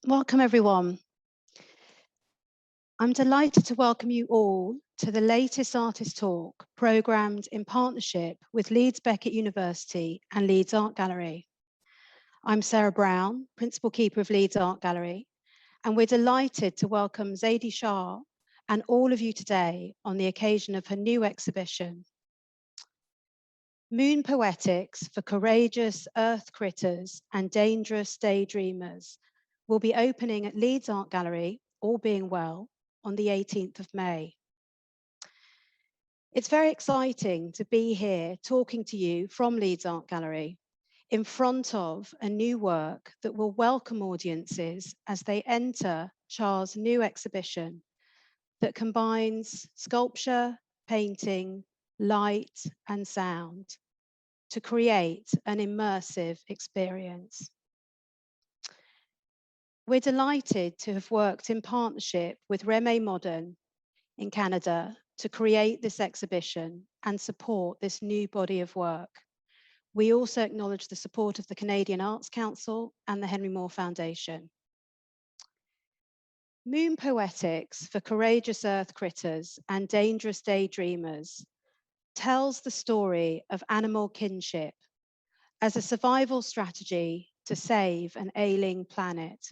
Welcome, everyone. I'm delighted to welcome you all to the latest artist talk programmed in partnership with Leeds Beckett University and Leeds Art Gallery. I'm Sarah Brown, Principal Keeper of Leeds Art Gallery, and we're delighted to welcome Zadie Xa and all of you today on the occasion of her new exhibition. Moon Poetics for Courageous Earth Critters and Dangerous Daydreamers will be opening at Leeds Art Gallery, all being well, on the 18th of May. It's very exciting to be here talking to you from Leeds Art Gallery in front of a new work that will welcome audiences as they enter Xa's new exhibition that combines sculpture, painting, light, and sound to create an immersive experience. We're delighted to have worked in partnership with Reme Modern in Canada to create this exhibition and support this new body of work. We also acknowledge the support of the Canadian Arts Council and the Henry Moore Foundation. Moon Poetics for Courageous Earth Critters and Dangerous Daydreamers tells the story of animal kinship as a survival strategy to save an ailing planet.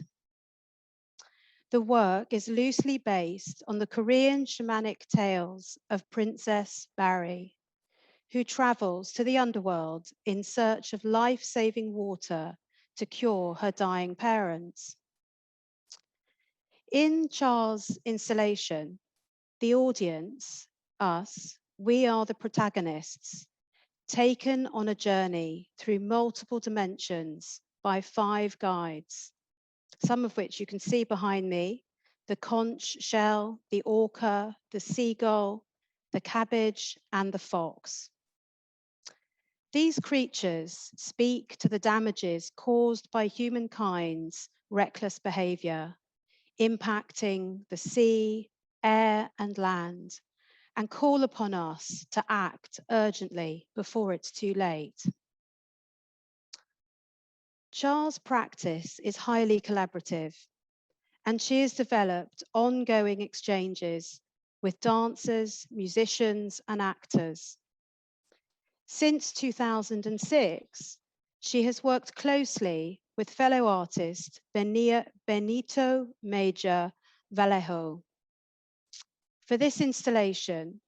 The work is loosely based on the Korean shamanic tales of Princess Barry, who travels to the underworld in search of life-saving water to cure her dying parents. In Xa's installation, the audience, us, we are the protagonists, taken on a journey through multiple dimensions by 5 guides, some of which you can see behind me: the conch shell, the orca, the seagull, the cabbage, and the fox. These creatures speak to the damages caused by humankind's reckless behavior, impacting the sea, air, and land, and call upon us to act urgently before it's too late. Xa's practice is highly collaborative, and she has developed ongoing exchanges with dancers, musicians, and actors. Since 2006, she has worked closely with fellow artist Benito Major Vallejo. For this installation,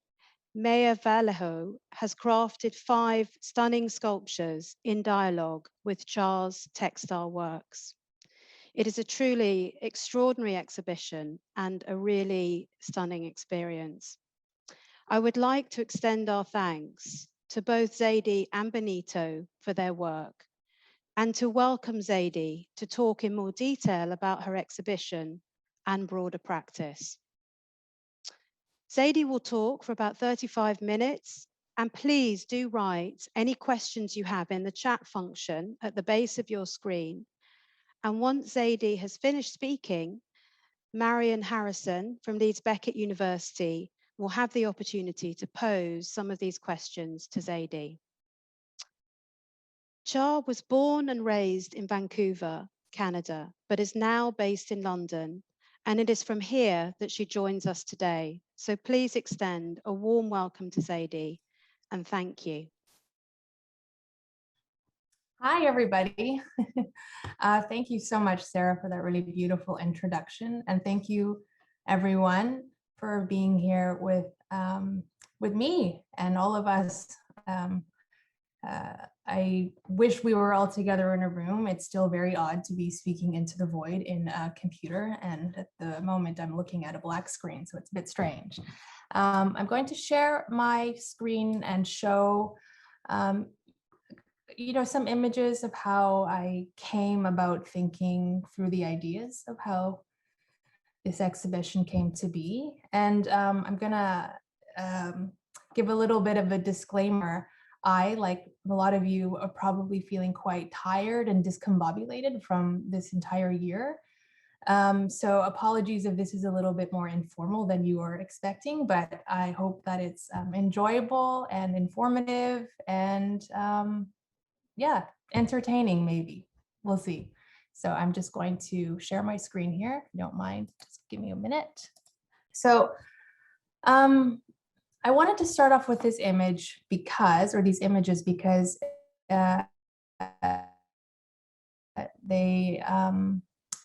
Maya Vallejo has crafted 5 stunning sculptures in dialogue with Xa's textile works. It is a truly extraordinary exhibition and a really stunning experience. I would like to extend our thanks to both Zadie and Benito for their work, and to welcome Zadie to talk in more detail about her exhibition and broader practice. Zadie will talk for about 35 minutes, and please do write any questions you have in the chat function at the base of your screen. And once Zadie has finished speaking, Marion Harrison from Leeds Beckett University will have the opportunity to pose some of these questions to Zadie. Xa was born and raised in Vancouver, Canada, but is now based in London. And it is from here that she joins us today. So please extend a warm welcome to Zadie, and thank you. Hi, everybody. Thank you so much, Sarah, for that really beautiful introduction. And thank you, everyone, for being here with me and all of us. I wish we were all together in a room. It's still very odd to be speaking into the void in a computer. And at the moment, I'm looking at a black screen, so it's a bit strange. I'm going to share my screen and show some images of how I came about thinking through the ideas of how this exhibition came to be. And I'm gonna give a little bit of a disclaimer. I, like a lot of you, are probably feeling quite tired and discombobulated from this entire year. So apologies if this is a little bit more informal than you were expecting, but I hope that it's enjoyable and informative and yeah, entertaining maybe. We'll see. So I'm just going to share my screen here, if you don't mind, just give me a minute. So I wanted to start off with this image because, or these images, because they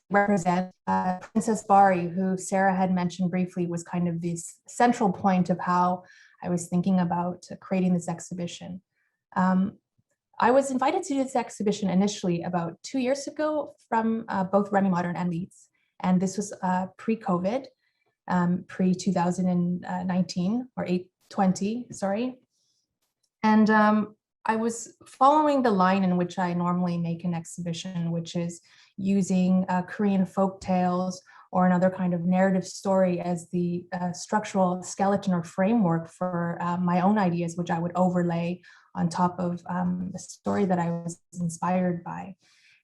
represent Princess Bari, who Sarah had mentioned briefly was kind of this central point of how I was thinking about creating this exhibition. I was invited to do this exhibition initially about 2 years ago from both Remy Modern and Leeds. And this was pre-COVID, pre-2019 or 20, sorry. And I was following the line in which I normally make an exhibition, which is using Korean folk tales or another kind of narrative story as the structural skeleton or framework for my own ideas, which I would overlay on top of the story that I was inspired by.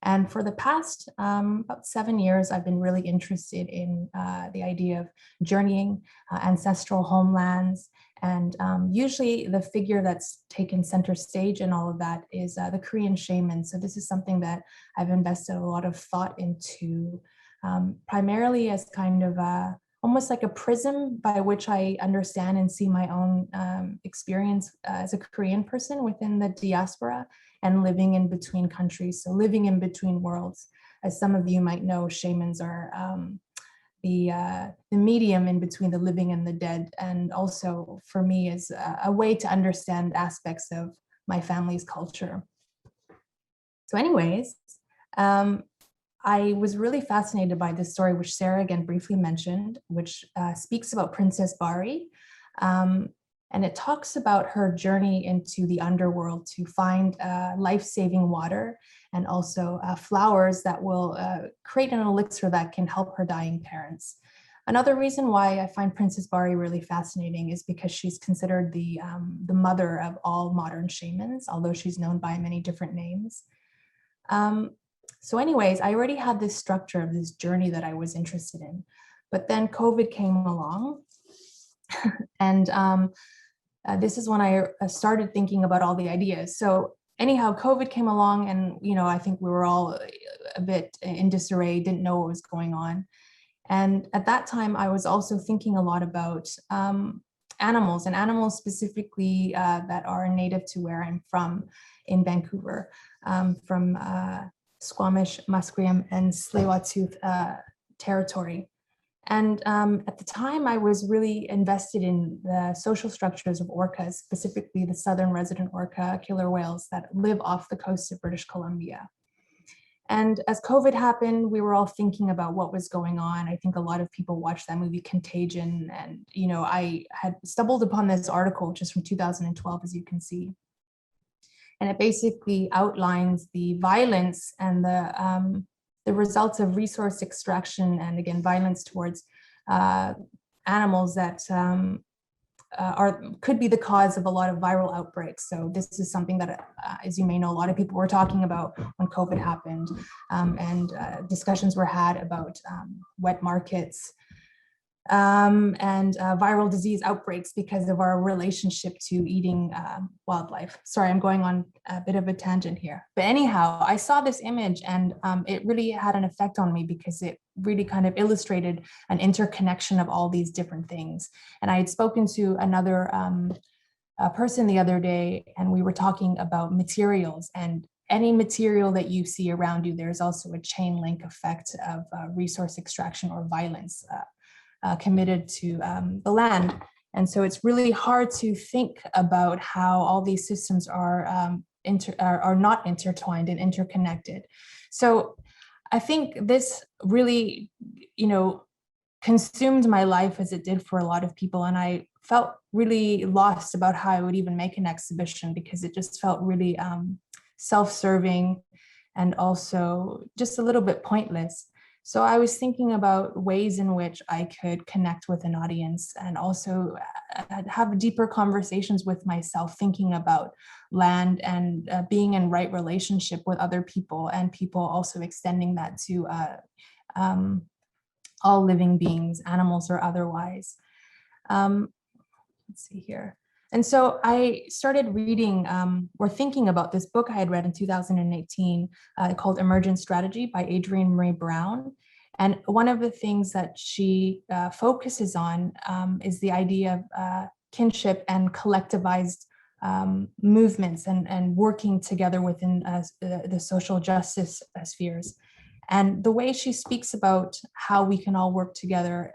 And for the past about 7 years, I've been really interested in the idea of journeying ancestral homelands. And usually the figure that's taken center stage in all of that is the Korean shaman. So this is something that I've invested a lot of thought into, primarily as kind of almost like a prism by which I understand and see my own experience as a Korean person within the diaspora and living in between countries. So living in between worlds. As some of you might know, shamans are the medium in between the living and the dead, and also for me is a way to understand aspects of my family's culture. So anyways, I was really fascinated by this story, which Sarah again briefly mentioned, which speaks about Princess Bari. And it talks about her journey into the underworld to find life-saving water and also flowers that will create an elixir that can help her dying parents. Another reason why I find Princess Bari really fascinating is because she's considered the mother of all modern shamans, although she's known by many different names. So anyways, I already had this structure of this journey that I was interested in, but then COVID came along and this is when I started thinking about all the ideas. So anyhow, COVID came along and, I think we were all a bit in disarray, didn't know what was going on. And at that time, I was also thinking a lot about animals, and animals specifically that are native to where I'm from in Vancouver, from Squamish, Musqueam, and Tsleil-Waututh territory. And at the time, I was really invested in the social structures of orcas, specifically the southern resident orca killer whales that live off the coast of British Columbia. And as COVID happened, we were all thinking about what was going on. I think a lot of people watched that movie Contagion. And, I had stumbled upon this article, which is from 2012, as you can see. And it basically outlines the violence and the results of resource extraction and, again, violence towards animals that could be the cause of a lot of viral outbreaks. So this is something that, as you may know, a lot of people were talking about when COVID happened, and discussions were had about wet markets and viral disease outbreaks because of our relationship to eating wildlife. Sorry, I'm going on a bit of a tangent here. But anyhow, I saw this image and it really had an effect on me because it really kind of illustrated an interconnection of all these different things. And I had spoken to another person the other day, and we were talking about materials, and any material that you see around you, there's also a chain link effect of resource extraction or violence committed to the land. And so it's really hard to think about how all these systems are not intertwined and interconnected. So I think this really, consumed my life as it did for a lot of people. And I felt really lost about how I would even make an exhibition because it just felt really self-serving and also just a little bit pointless. So I was thinking about ways in which I could connect with an audience and also have deeper conversations with myself, thinking about land and being in right relationship with other people, and people also extending that to all living beings, animals or otherwise. Let's see here. And so I started reading or thinking about this book I had read in 2018 called Emergent Strategy by Adrienne Marie Brown. And one of the things that she focuses on is the idea of kinship and collectivized movements and working together within the social justice spheres. And the way she speaks about how we can all work together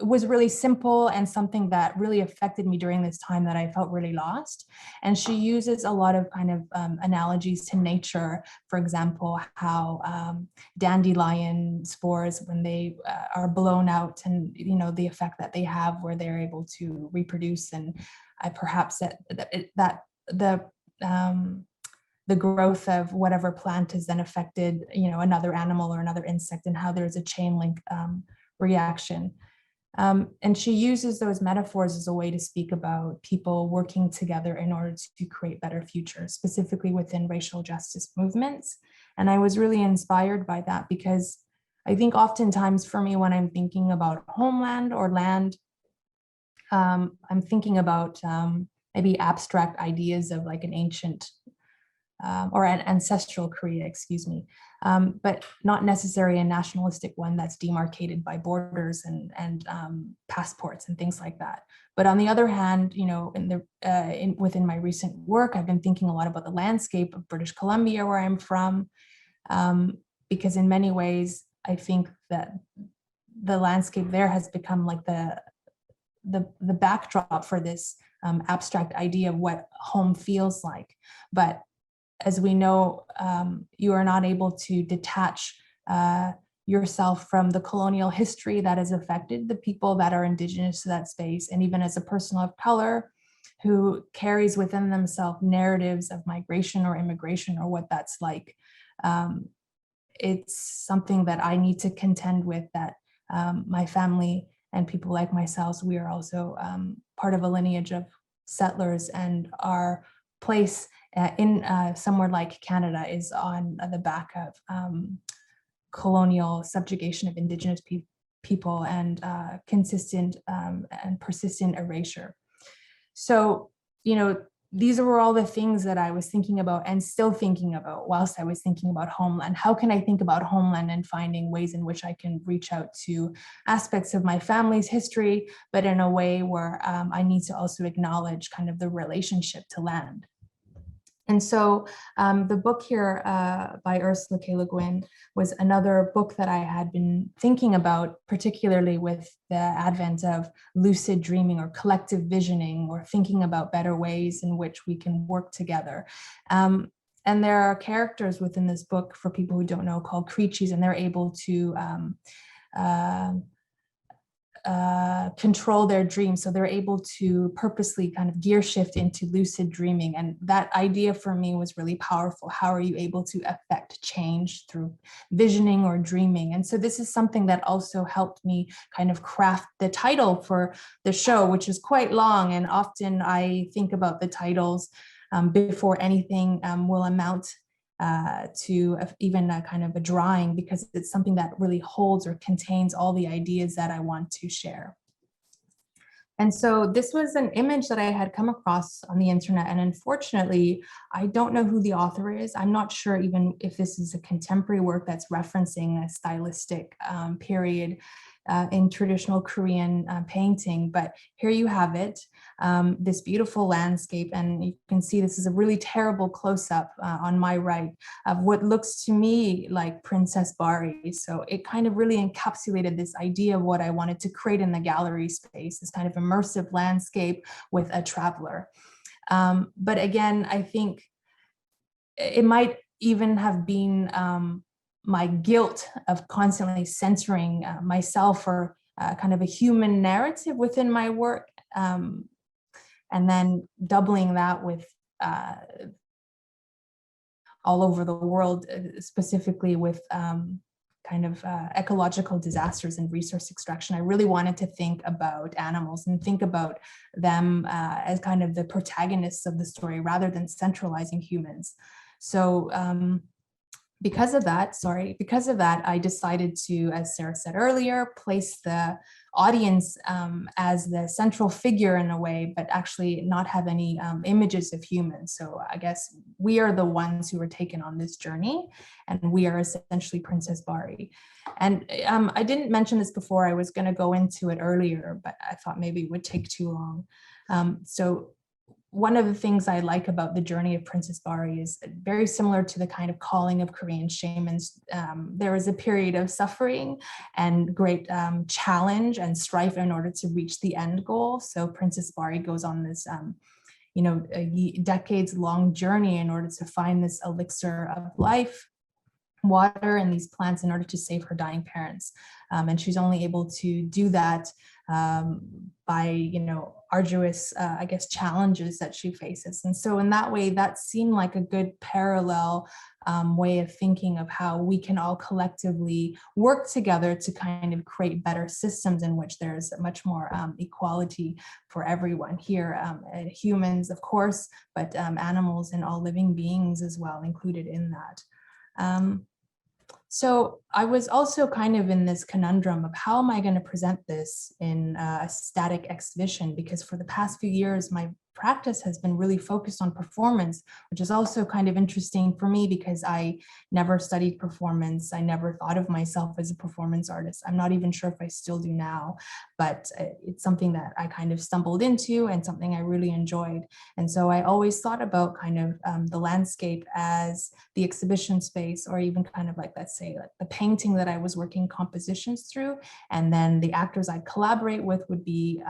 was really simple and something that really affected me during this time that I felt really lost. And she uses a lot of kind of analogies to nature. For example, how dandelion spores, when they are blown out, and the effect that they have where they're able to reproduce, and perhaps that the growth of whatever plant is then affected, another animal or another insect, and how there's a chain link reaction. And she uses those metaphors as a way to speak about people working together in order to create better futures, specifically within racial justice movements. And I was really inspired by that, because I think oftentimes for me, when I'm thinking about homeland or land, I'm thinking about maybe abstract ideas of like an ancient or an ancestral Korea, excuse me, but not necessarily a nationalistic one that's demarcated by borders and passports and things like that. But on the other hand, within my recent work, I've been thinking a lot about the landscape of British Columbia, where I'm from, because in many ways, I think that the landscape there has become like the backdrop for this abstract idea of what home feels like. But as we know, you are not able to detach yourself from the colonial history that has affected the people that are indigenous to that space. And even as a person of color who carries within themselves narratives of migration or immigration or what that's like, it's something that I need to contend with, that my family and people like myself, we are also part of a lineage of settlers, and our place in somewhere like Canada is on the back of colonial subjugation of Indigenous people and consistent and persistent erasure. So, these were all the things that I was thinking about and still thinking about whilst I was thinking about homeland. How can I think about homeland and finding ways in which I can reach out to aspects of my family's history, but in a way where I need to also acknowledge kind of the relationship to land. And so the book here by Ursula K. Le Guin was another book that I had been thinking about, particularly with the advent of lucid dreaming or collective visioning, or thinking about better ways in which we can work together. And there are characters within this book, for people who don't know, called Creachies, and they're able to control their dreams. So they're able to purposely kind of gear shift into lucid dreaming. And that idea for me was really powerful. How are you able to affect change through visioning or dreaming? And so this is something that also helped me kind of craft the title for the show, which is quite long. And often I think about the titles before anything will amount to even a kind of a drawing, because it's something that really holds or contains all the ideas that I want to share. And so this was an image that I had come across on the internet, and unfortunately, I don't know who the author is. I'm not sure even if this is a contemporary work that's referencing a stylistic period in traditional Korean painting, but here you have it, this beautiful landscape, and you can see this is a really terrible close-up on my right of what looks to me like Princess Bari. So it kind of really encapsulated this idea of what I wanted to create in the gallery space, this kind of immersive landscape with a traveler. But again, I think it might even have been my guilt of constantly censoring myself or kind of a human narrative within my work, and then doubling that with all over the world, specifically with kind of ecological disasters and resource extraction. I really wanted to think about animals and think about them as kind of the protagonists of the story rather than centralizing humans. So because of that, I decided to, as Sarah said earlier, place the audience as the central figure in a way, but actually not have any images of humans. So I guess we are the ones who are taken on this journey, and we are essentially Princess Bari. And I didn't mention this before, I was going to go into it earlier, but I thought maybe it would take too long. So one of the things I like about the journey of Princess Bari is very similar to the kind of calling of Korean shamans. There was a period of suffering and great challenge and strife in order to reach the end goal. So Princess Bari goes on this, a decades-long journey in order to find this elixir of life, water, and these plants in order to save her dying parents. And she's only able to do that by, arduous, challenges that she faces. And so in that way, that seemed like a good parallel way of thinking of how we can all collectively work together to kind of create better systems in which there's much more equality for everyone here, humans, of course, but animals and all living beings as well included in that. So I was also kind of in this conundrum of how am I going to present this in a static exhibition? Because for the past few years, my practice has been really focused on performance, which is also kind of interesting for me because I never studied performance. I never thought of myself as a performance artist. I'm not even sure if I still do now, but it's something that I kind of stumbled into and something I really enjoyed. And so I always thought about kind of the landscape as the exhibition space, or even kind of like, let's say, like the painting that I was working compositions through, and then the actors I'd collaborate with would be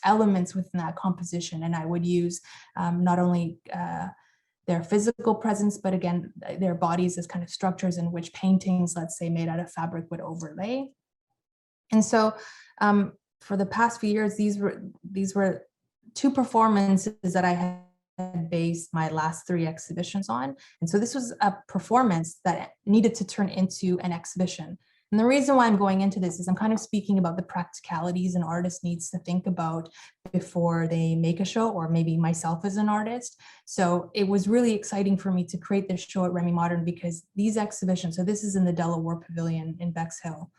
elements within that composition. And I would use not only their physical presence, but again, their bodies as kind of structures in which paintings, let's say made out of fabric, would overlay. And so for the past few years, these were two performances that I had based my last 3 exhibitions on. And so this was a performance that needed to turn into an exhibition. And the reason why I'm going into this is I'm kind of speaking about the practicalities an artist needs to think about before they make a show, or maybe myself as an artist. So it was really exciting for me to create this show at Remy Modern, because these exhibitions, so this is in the Delaware Pavilion in Bexhill,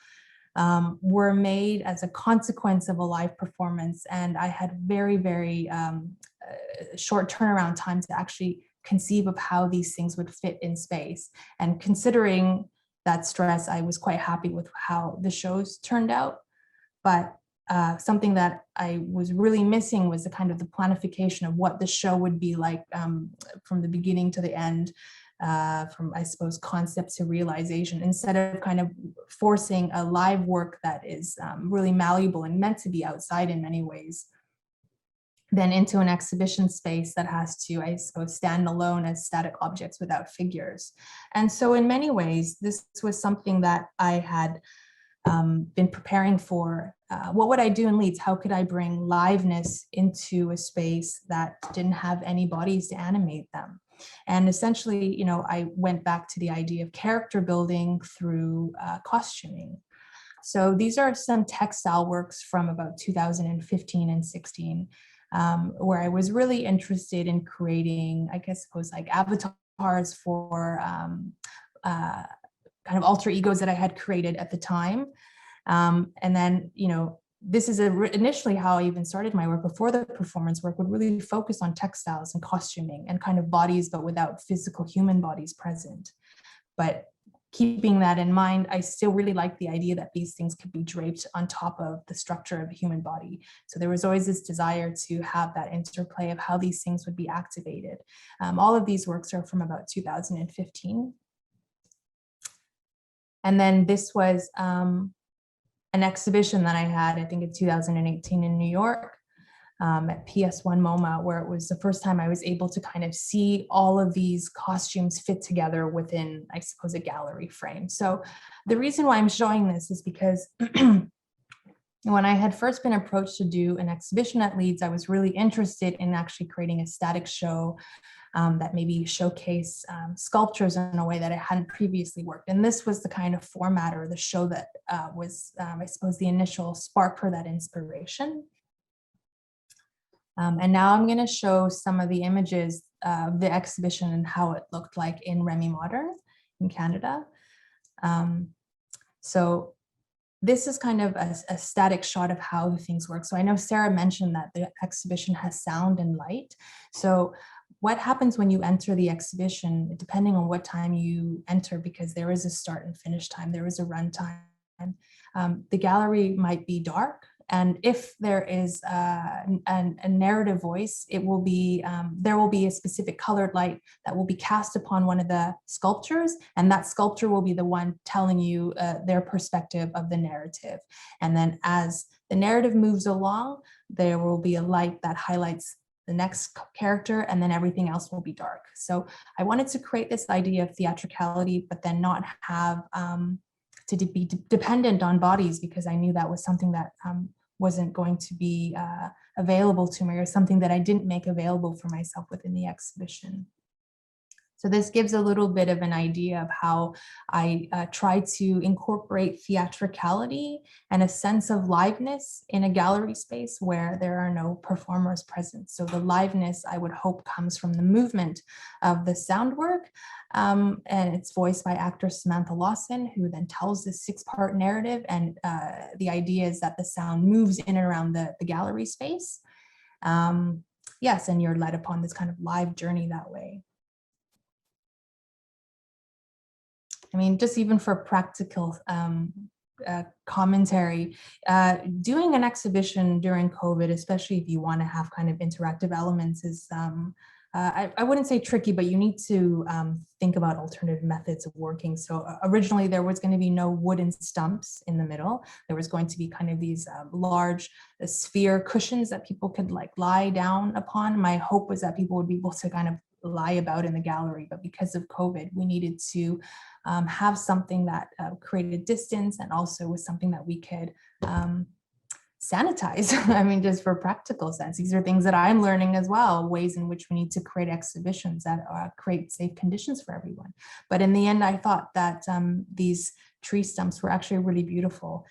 were made as a consequence of a live performance. And I had very, very short turnaround time to actually conceive of how these things would fit in space. And considering that stress, I was quite happy with how the shows turned out. But something that I was really missing was the kind of the planification of what the show would be like from the beginning to the end, from, I suppose, concept to realization, instead of kind of forcing a live work that is really malleable and meant to be outside in many ways, then into an exhibition space that has to, I suppose, stand alone as static objects without figures. And so in many ways, this was something that I had been preparing for. What would I do in Leeds? How could I bring liveness into a space that didn't have any bodies to animate them? And essentially, I went back to the idea of character building through costuming. So these are some textile works from about 2015 and 16. Where I was really interested in creating, I guess, like avatars for kind of alter egos that I had created at the time. And then, this is initially how I even started my work. Before the performance work would really focus on textiles and costuming and kind of bodies, but without physical human bodies present. But keeping that in mind, I still really like the idea that these things could be draped on top of the structure of a human body. So there was always this desire to have that interplay of how these things would be activated. All of these works are from about 2015. And then this was an exhibition that I had, I think in 2018 in New York, at PS1 MoMA, where it was the first time I was able to kind of see all of these costumes fit together within, I suppose, a gallery frame. So the reason why I'm showing this is because when I had first been approached to do an exhibition at Leeds, I was really interested in actually creating a static show that maybe showcase sculptures in a way that I hadn't previously worked. And this was the kind of format or the show that was, I suppose, the initial spark for that inspiration. And now I'm going to show some of the images of the exhibition and how it looked like in Remy Modern. in Canada. So this is kind of a static shot of how things work. So I know Sarah mentioned that the exhibition has sound and light. So what happens when you enter the exhibition, depending on what time you enter, because there is a start and finish time, there is a run time, the gallery might be dark. And if there is a narrative voice, it will be, there will be a specific colored light that will be cast upon one of the sculptures, and that sculpture will be the one telling you their perspective of the narrative. And then as the narrative moves along, there will be a light that highlights the next character, and then everything else will be dark. So I wanted to create this idea of theatricality, but then not have to be dependent on bodies, because I knew that was something that wasn't going to be available to me, or something that I didn't make available for myself within the exhibition. So this gives a little bit of an idea of how I try to incorporate theatricality and a sense of liveness in a gallery space where there are no performers present. So the liveness, I would hope, comes from the movement of the sound work. And it's voiced by actor Samantha Lawson, who then tells this 6-part narrative. And the idea is that the sound moves in and around the gallery space. Yes, and you're led upon this kind of live journey that way. I mean, just even for practical commentary, doing an exhibition during COVID, especially if you want to have kind of interactive elements, is, I wouldn't say tricky, but you need to think about alternative methods of working. So originally there was going to be no wooden stumps in the middle. There was going to be kind of these large sphere cushions that people could like lie down upon. My hope was that people would be able to kind of lie about in the gallery, but because of COVID, we needed to have something that created distance, and also was something that we could sanitize. I mean, just for practical sense, these are things that I'm learning as well, ways in which we need to create exhibitions that create safe conditions for everyone. But in the end, I thought that these tree stumps were actually really beautiful.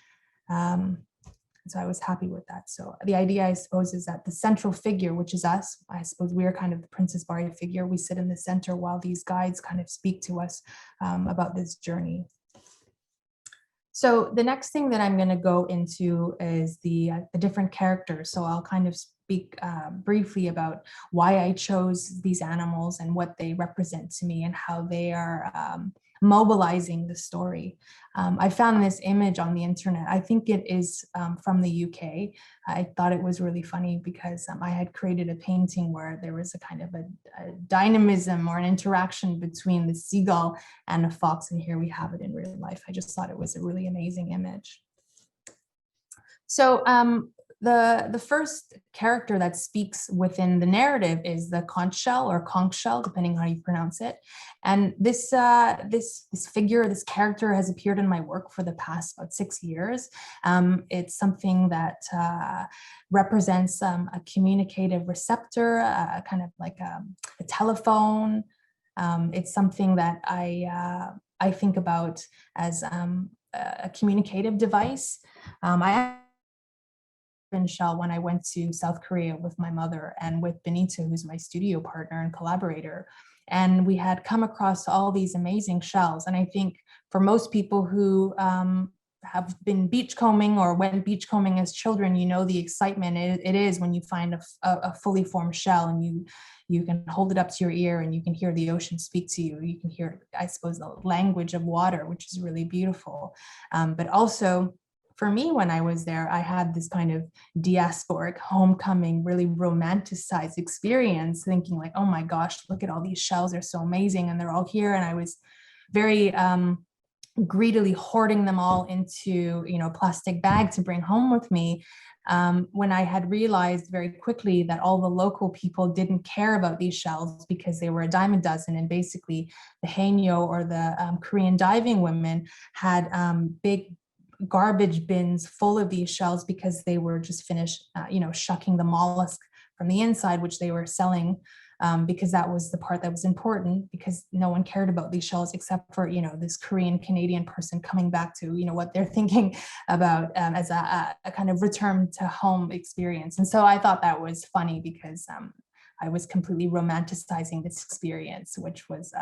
So I was happy with that. So the idea, I suppose, is that the central figure, which is us, I suppose we're kind of the Princess Barya figure. We sit in the center while these guides kind of speak to us about this journey. So the next thing that I'm going to go into is the different characters. So I'll kind of speak briefly about why I chose these animals and what they represent to me and how they are mobilizing the story. I found this image on the internet. I think it is from the UK. I thought it was really funny because I had created a painting where there was a kind of a dynamism or an interaction between the seagull and a fox, and here we have it in real life. I just thought it was a really amazing image. So the first character that speaks within the narrative is the conch shell, or conch shell, depending on how you pronounce it. And this figure, this character, has appeared in my work for the past about 6 years. It's something that represents a communicative receptor, kind of like a telephone. It's something that I think about as a communicative device. Shell when I went to South Korea with my mother and with Benito, who's my studio partner and collaborator. And we had come across all these amazing shells. And I think for most people who have been beachcombing or went beachcombing as children, you know the excitement it is when you find a fully formed shell, and you can hold it up to your ear and you can hear the ocean speak to you. You can hear, I suppose, the language of water, which is really beautiful. But also, for me, when I was there, I had this kind of diasporic homecoming, really romanticized experience, thinking like, oh my gosh, look at all these shells, they're so amazing, and they're all here. And I was very greedily hoarding them all into, a plastic bag to bring home with me. When I had realized very quickly that all the local people didn't care about these shells because they were a dime a dozen, and basically the haenyeo, or the Korean diving women, had big garbage bins full of these shells because they were just finished, shucking the mollusk from the inside, which they were selling because that was the part that was important, because no one cared about these shells except for, this Korean Canadian person coming back to, what they're thinking about as a kind of return to home experience. And so I thought that was funny because I was completely romanticizing this experience, which was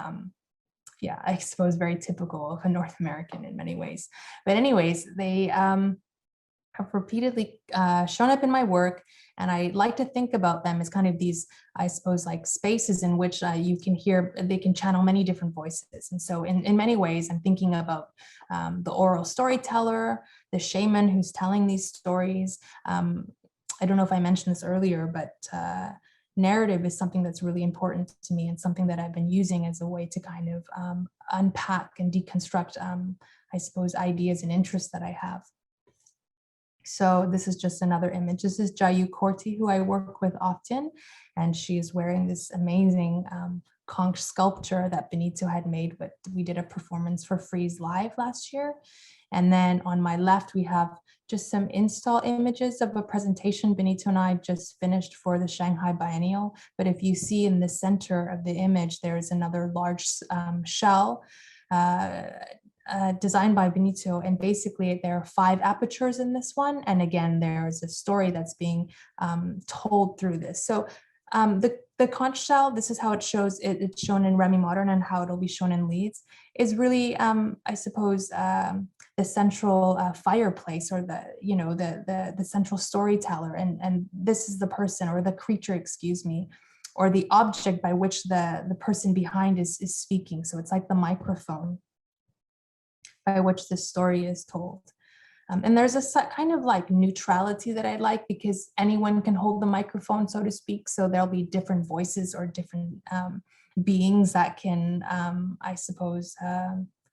yeah, I suppose very typical of a North American in many ways. But anyways, they have repeatedly shown up in my work, and I like to think about them as kind of these, I suppose, like spaces in which you can hear, they can channel many different voices. And so in many ways, I'm thinking about the oral storyteller, the shaman who's telling these stories. I don't know if I mentioned this earlier, but narrative is something that's really important to me and something that I've been using as a way to kind of unpack and deconstruct, I suppose, ideas and interests that I have. So this is just another image. This is Jayu Korti, who I work with often, and she is wearing this amazing conch sculpture that Benito had made, but we did a performance for Freeze Live last year. And then on my left, we have just some install images of a presentation Benito and I just finished for the Shanghai Biennial. But if you see in the center of the image, there is another large shell designed by Benito, and basically there are 5 apertures in this one. And again, there's a story that's being told through this. So the conch shell, this is how it shows, it's shown in Remy Modern and how it'll be shown in Leeds, is really, I suppose, the central fireplace, or the central storyteller. And this is the person, or the creature, excuse me, or the object by which the person behind is speaking. So it's like the microphone by which this story is told. And there's a kind of like neutrality that I like, because anyone can hold the microphone, so to speak. So there'll be different voices or different beings that can, I suppose,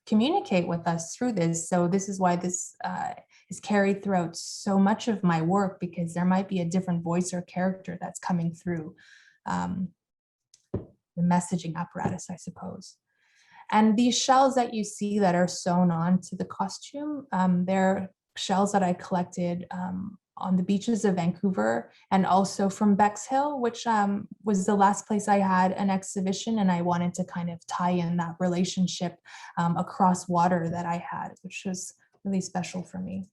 communicate with us through this. So this is why this is carried throughout so much of my work, because there might be a different voice or character that's coming through the messaging apparatus, I suppose. And these shells that you see that are sewn on to the costume, they're shells that I collected on the beaches of Vancouver, and also from Bexhill, which was the last place I had an exhibition, and I wanted to kind of tie in that relationship across water that I had, which was really special for me.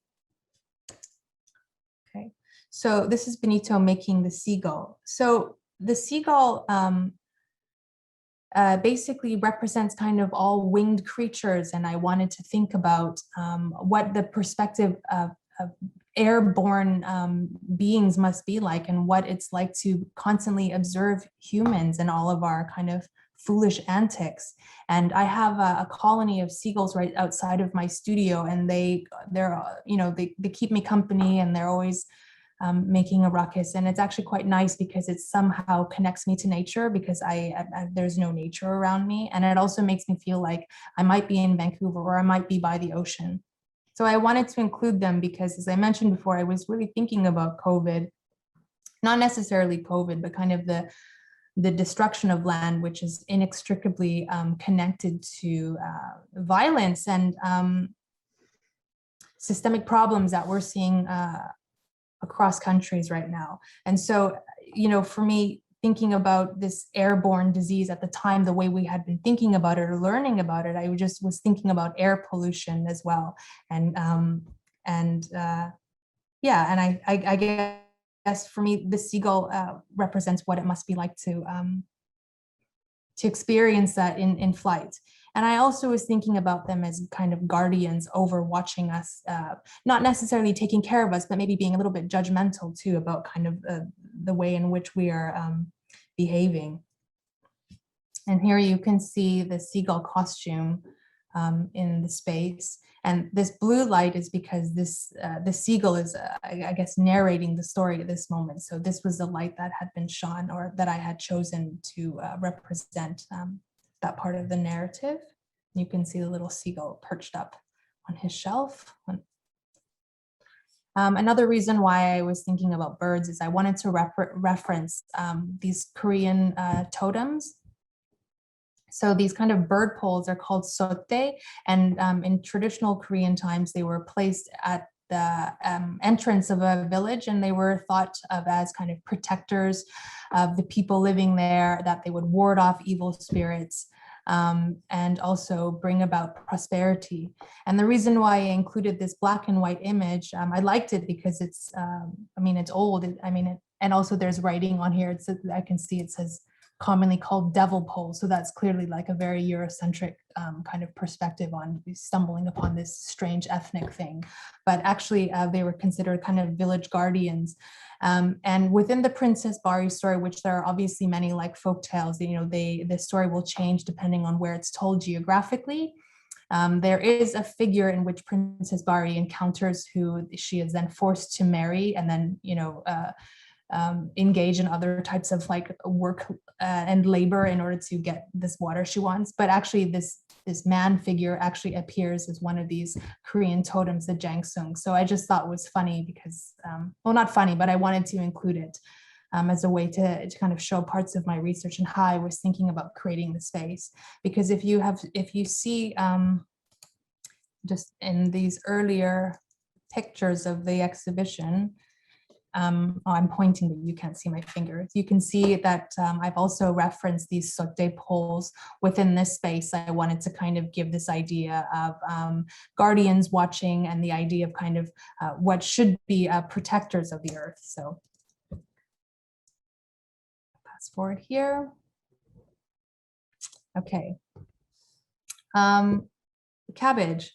Okay, so this is Benito making the seagull. So the seagull basically represents kind of all winged creatures, and I wanted to think about what the perspective of airborne beings must be like, and what it's like to constantly observe humans and all of our kind of foolish antics. And I have a colony of seagulls right outside of my studio, and they keep me company, and they're always making a ruckus. And it's actually quite nice because it somehow connects me to nature, because there's no nature around me. And it also makes me feel like I might be in Vancouver, or I might be by the ocean. So I wanted to include them because, as I mentioned before, I was really thinking about COVID, not necessarily COVID, but kind of the destruction of land, which is inextricably connected to violence and systemic problems that we're seeing across countries right now. And so, for me, thinking about this airborne disease at the time, the way we had been thinking about it or learning about it, I just was thinking about air pollution as well. And I guess for me, the seagull represents what it must be like to experience that in flight. And I also was thinking about them as kind of guardians over watching us, not necessarily taking care of us, but maybe being a little bit judgmental too about kind of the way in which we are behaving. And here you can see the seagull costume in the space. And this blue light is because the seagull is, I guess, narrating the story at this moment. So this was the light that had been shone, or that I had chosen to represent that part of the narrative. You can see the little seagull perched up on his shelf. Another reason why I was thinking about birds is I wanted to reference these Korean totems. So these kind of bird poles are called sotte, and in traditional Korean times, they were placed at the entrance of a village, and they were thought of as kind of protectors of the people living there, that they would ward off evil spirits and also bring about prosperity. And the reason why I included this black and white image, I liked it because it's, it's old. And also there's writing on here. I can see it says commonly called devil pole. So that's clearly like a very Eurocentric kind of perspective on stumbling upon this strange ethnic thing. But actually, they were considered kind of village guardians. And within the Princess Bari story, which there are obviously many like folk tales, the story will change depending on where it's told geographically. There is a figure in which Princess Bari encounters who she is then forced to marry and then, engage in other types of like work and labor in order to get this water she wants. But actually this man figure actually appears as one of these Korean totems, the Jangsung. So I just thought it was funny because, well, not funny, but I wanted to include it as a way to kind of show parts of my research and how I was thinking about creating the space. Because if you see just in these earlier pictures of the exhibition, I'm pointing, but you can't see my fingers. You can see that I've also referenced these sotte poles within this space. I wanted to kind of give this idea of guardians watching and the idea of kind of what should be protectors of the earth. So pass forward here. Okay. Cabbage.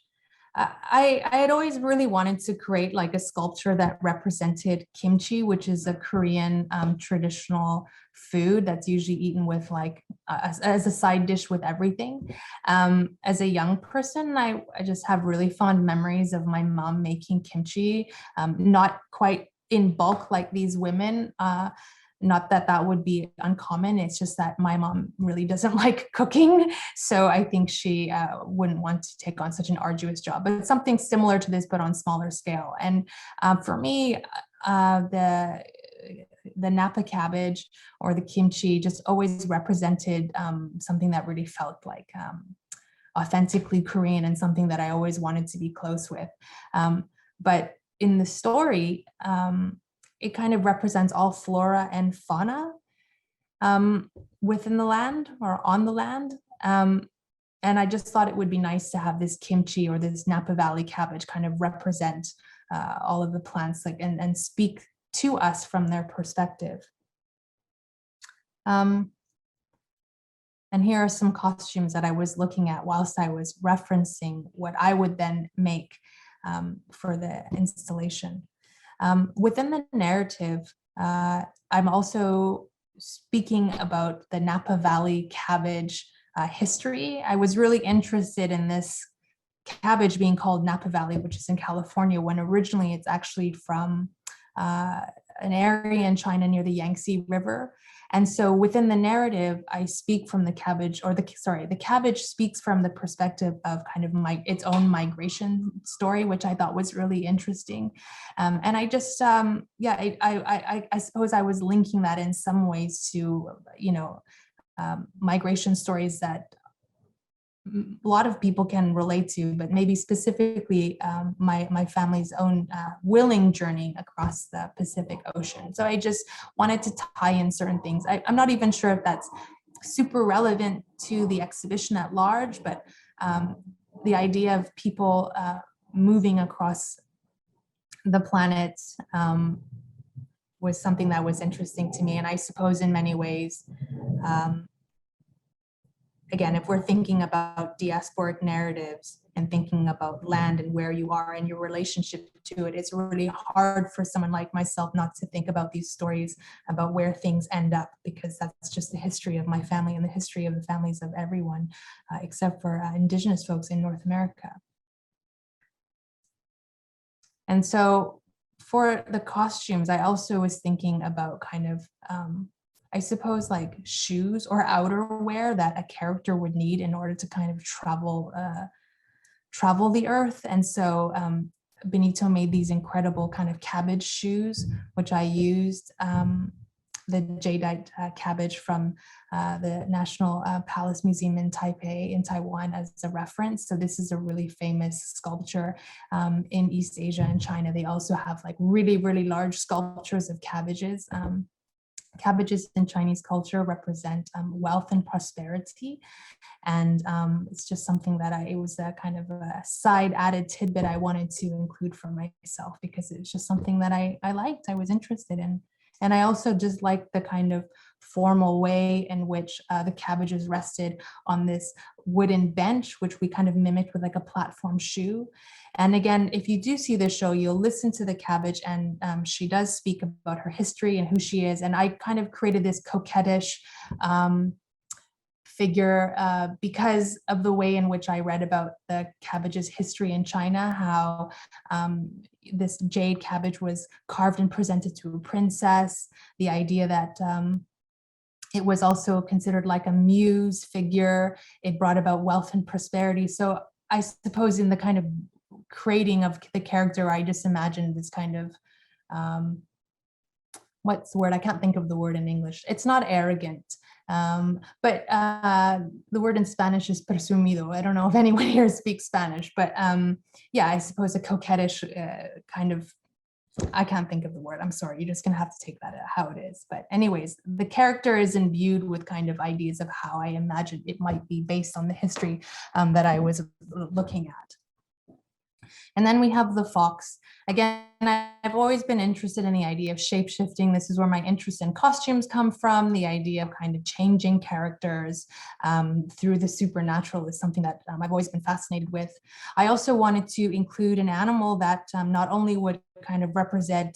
I had always really wanted to create like a sculpture that represented kimchi, which is a Korean traditional food that's usually eaten with like as a side dish with everything. As a young person, I just have really fond memories of my mom making kimchi, not quite in bulk like these women. Not that that would be uncommon. It's just that my mom really doesn't like cooking. So I think she wouldn't want to take on such an arduous job, but it's something similar to this, but on smaller scale. And for me, the Napa cabbage or the kimchi just always represented something that really felt like authentically Korean and something that I always wanted to be close with. But in the story, it kind of represents all flora and fauna within the land or on the land. And I just thought it would be nice to have this kimchi or this Napa Valley cabbage kind of represent all of the plants like and speak to us from their perspective. And here are some costumes that I was looking at whilst I was referencing what I would then make for the installation. Within the narrative, I'm also speaking about the Napa Valley cabbage history. I was really interested in this cabbage being called Napa Valley, which is in California, when originally it's actually from an area in China near the Yangtze River. And so within the narrative, I speak from the cabbage, or the cabbage speaks from the perspective of kind of its own migration story, which I thought was really interesting. And I just, I suppose I was linking that in some ways to, migration stories that a lot of people can relate to, but maybe specifically my family's own willing journey across the Pacific Ocean. So I just wanted to tie in certain things. I'm not even sure if that's super relevant to the exhibition at large, but the idea of people moving across the planet was something that was interesting to me. And I suppose in many ways, again, if we're thinking about diasporic narratives and thinking about land and where you are and your relationship to it, it's really hard for someone like myself not to think about these stories about where things end up, because that's just the history of my family and the history of the families of everyone, except for Indigenous folks in North America. And so for the costumes, I also was thinking about kind of, I suppose, like shoes or outerwear that a character would need in order to kind of travel the earth. And so Benito made these incredible kind of cabbage shoes, which I used the jadeite cabbage from the National Palace Museum in Taipei in Taiwan as a reference. So this is a really famous sculpture in East Asia and China. They also have like really, really large sculptures of cabbages. Cabbages in Chinese culture represent wealth and prosperity. And it's just something that it was a kind of a side added tidbit I wanted to include for myself, because it's just something that I liked, I was interested in. And I also just like the kind of formal way in which the cabbages rested on this wooden bench, which we kind of mimicked with like a platform shoe. And again, if you do see the show, you'll listen to the cabbage, and she does speak about her history and who she is. And I kind of created this coquettish figure because of the way in which I read about the cabbage's history in China, how this jade cabbage was carved and presented to a princess, the idea that it was also considered like a muse figure. It brought about wealth and prosperity. So I suppose in the kind of creating of the character, I just imagined this kind of, what's the word? I can't think of the word in English. It's not arrogant, but the word in Spanish is presumido. I don't know if anyone here speaks Spanish, but yeah, I suppose a coquettish kind of, I can't think of the word. I'm sorry. You're just going to have to take that how it is. But anyways, the character is imbued with kind of ideas of how I imagined it might be based on the history that I was looking at. And then we have the fox. Again, I've always been interested in the idea of shape-shifting. This is where my interest in costumes come from. The idea of kind of changing characters through the supernatural is something that I've always been fascinated with. I also wanted to include an animal that not only would kind of represent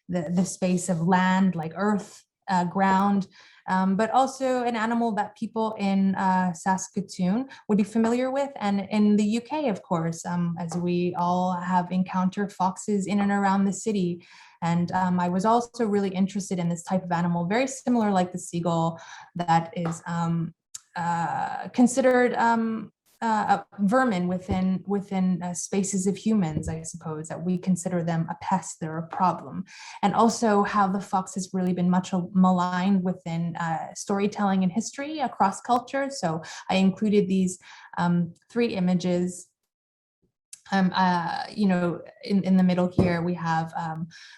the space of land, like earth, ground, but also an animal that people in Saskatoon would be familiar with, and in the UK, of course, as we all have encountered foxes in and around the city. And I was also really interested in this type of animal, very similar like the seagull, that is considered vermin within spaces of humans, I suppose, that we consider them a pest, they're a problem. And also how the fox has really been much maligned within storytelling and history across cultures. So I included these 3 images. You know, in the middle here, we have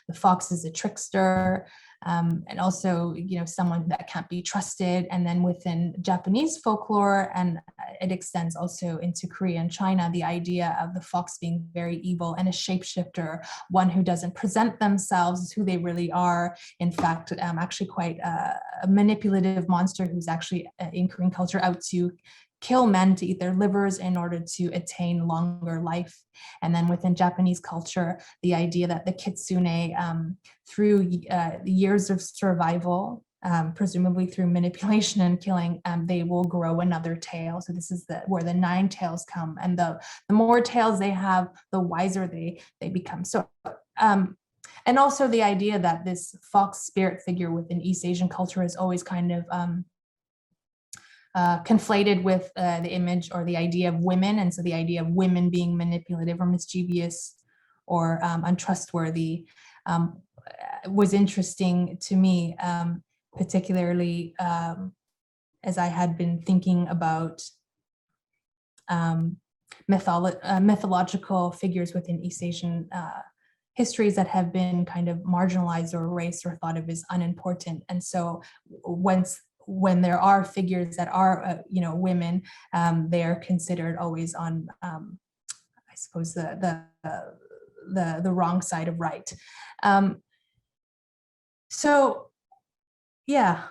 the fox as a trickster, and also, you know, someone that can't be trusted. And then within Japanese folklore, and it extends also into Korea and China, the idea of the fox being very evil and a shapeshifter, one who doesn't present themselves as who they really are. In fact, actually quite a manipulative monster who's actually in Korean culture out to kill men to eat their livers in order to attain longer life. And then within Japanese culture, the idea that the kitsune, through the years of survival, presumably through manipulation and killing, they will grow another tail. So this is where the 9 tails come, and the more tails they have, the wiser they become. So and also the idea that this fox spirit figure within East Asian culture is always kind of conflated with the image or the idea of women. And so the idea of women being manipulative or mischievous or untrustworthy was interesting to me, particularly as I had been thinking about mythological figures within East Asian histories that have been kind of marginalized or erased or thought of as unimportant. And so when there are figures that are, you know, women, they are considered always on, I suppose, the wrong side of right. So, yeah,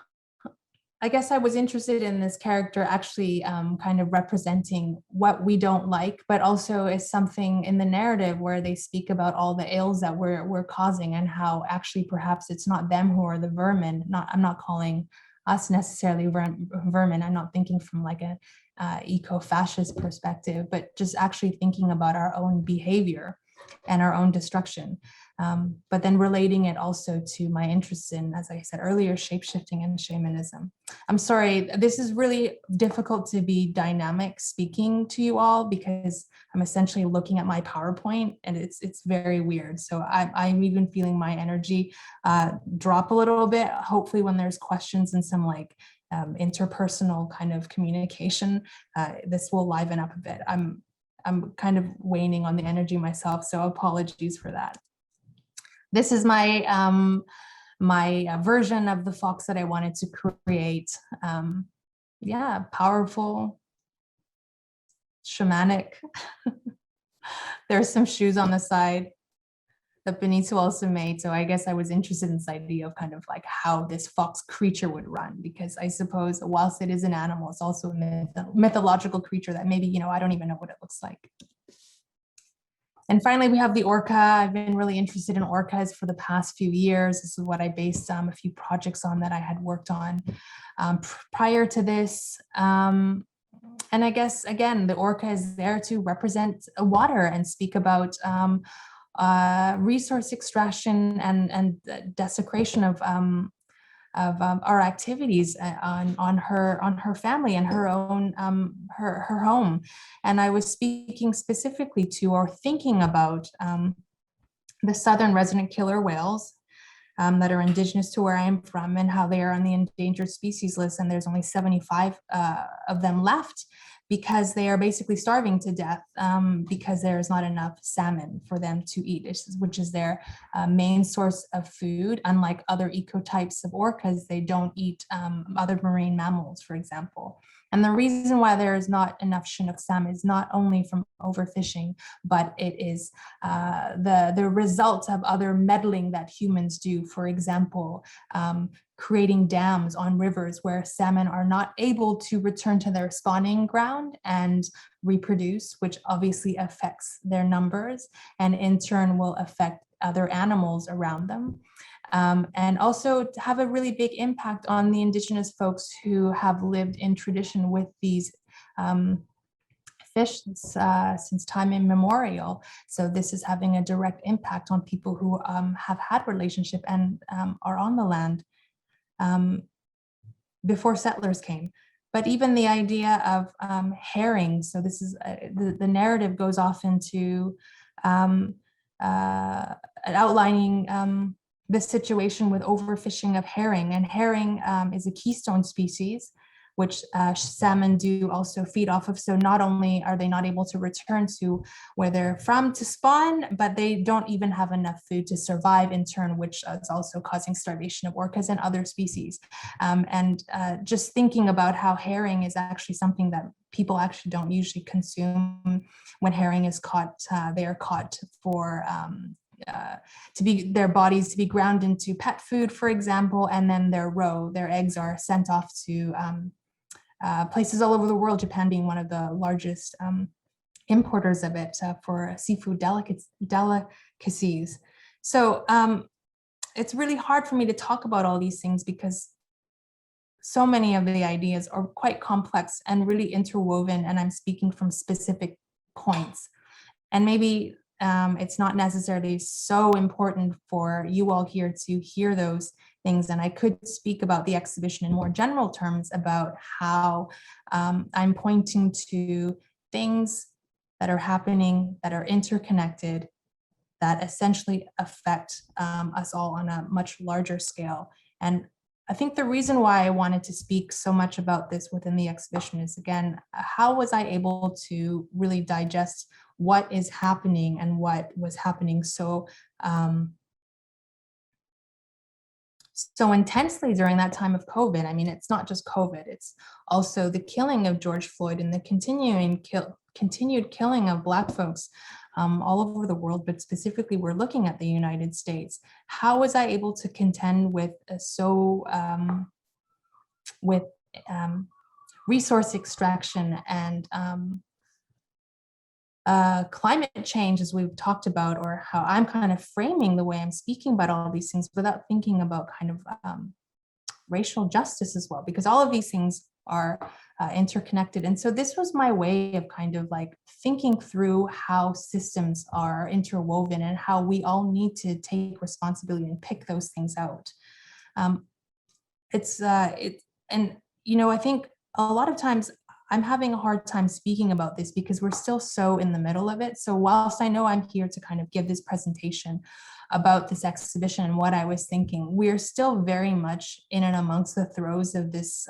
I guess I was interested in this character actually kind of representing what we don't like, but also is something in the narrative where they speak about all the ills that we're causing, and how actually perhaps it's not them who are the vermin. I'm not calling us necessarily vermin. I'm not thinking from like a eco-fascist perspective, but just actually thinking about our own behavior and our own destruction. But then relating it also to my interest in, as I said earlier, shapeshifting and shamanism. I'm sorry, this is really difficult to be dynamic speaking to you all because I'm essentially looking at my PowerPoint and it's very weird. So I'm even feeling my energy drop a little bit. Hopefully when there's questions and some like interpersonal kind of communication, this will liven up a bit. I'm kind of waning on the energy myself, so apologies for that. This is my version of the fox that I wanted to create. Yeah, powerful, shamanic. There's some shoes on the side. that Benito also made. So I guess I was interested in this idea of kind of like how this fox creature would run, because I suppose whilst it is an animal, it's also a mythological creature that maybe, I don't even know what it looks like. And finally, we have the orca. I've been really interested in orcas for the past few years. This is what I based a few projects on that I had worked on prior to this. And I guess, again, the orca is there to represent water and speak about resource extraction and desecration of our activities on her family and her own her home. And I was speaking specifically to, or thinking about, the southern resident killer whales that are indigenous to where I am from, and how they are on the endangered species list, and there's only 75 of them left, because they are basically starving to death because there is not enough salmon for them to eat, which is their main source of food. Unlike other ecotypes of orcas, they don't eat other marine mammals, for example. And the reason why there is not enough Chinook salmon is not only from overfishing, but it is the result of other meddling that humans do. For example, creating dams on rivers where salmon are not able to return to their spawning ground and reproduce, which obviously affects their numbers and in turn will affect other animals around them. And also to have a really big impact on the indigenous folks who have lived in tradition with these fish since time immemorial. So this is having a direct impact on people who have had relationship and are on the land before settlers came. But even the idea of herring, so this is the narrative goes off into outlining the situation with overfishing of herring. And herring is a keystone species, which salmon do also feed off of. So not only are they not able to return to where they're from to spawn, but they don't even have enough food to survive in turn, which is also causing starvation of orcas and other species. And just thinking about how herring is actually something that people actually don't usually consume. When herring is caught, they are caught for to be their bodies to be ground into pet food, for example, and then their eggs are sent off to places all over the world, Japan being one of the largest importers of it for seafood delicacies. So it's really hard for me to talk about all these things because so many of the ideas are quite complex and really interwoven, and I'm speaking from specific points. And maybe it's not necessarily so important for you all here to hear those things. And I could speak about the exhibition in more general terms about how I'm pointing to things that are happening, that are interconnected, that essentially affect us all on a much larger scale. And I think the reason why I wanted to speak so much about this within the exhibition is, again, how was I able to really digest what is happening and what was happening so intensely during that time of COVID. I mean, it's not just COVID, it's also the killing of George Floyd and the continued killing of Black folks all over the world, but specifically we're looking at the United States. How was I able to contend with resource extraction and climate change, as we've talked about, or how I'm kind of framing the way I'm speaking about all these things without thinking about kind of racial justice as well, because all of these things are interconnected. And so this was my way of kind of like thinking through how systems are interwoven and how we all need to take responsibility and pick those things out. And I think a lot of times I'm having a hard time speaking about this because we're still so in the middle of it. So whilst I know I'm here to kind of give this presentation about this exhibition and what I was thinking, we're still very much in and amongst the throes of this,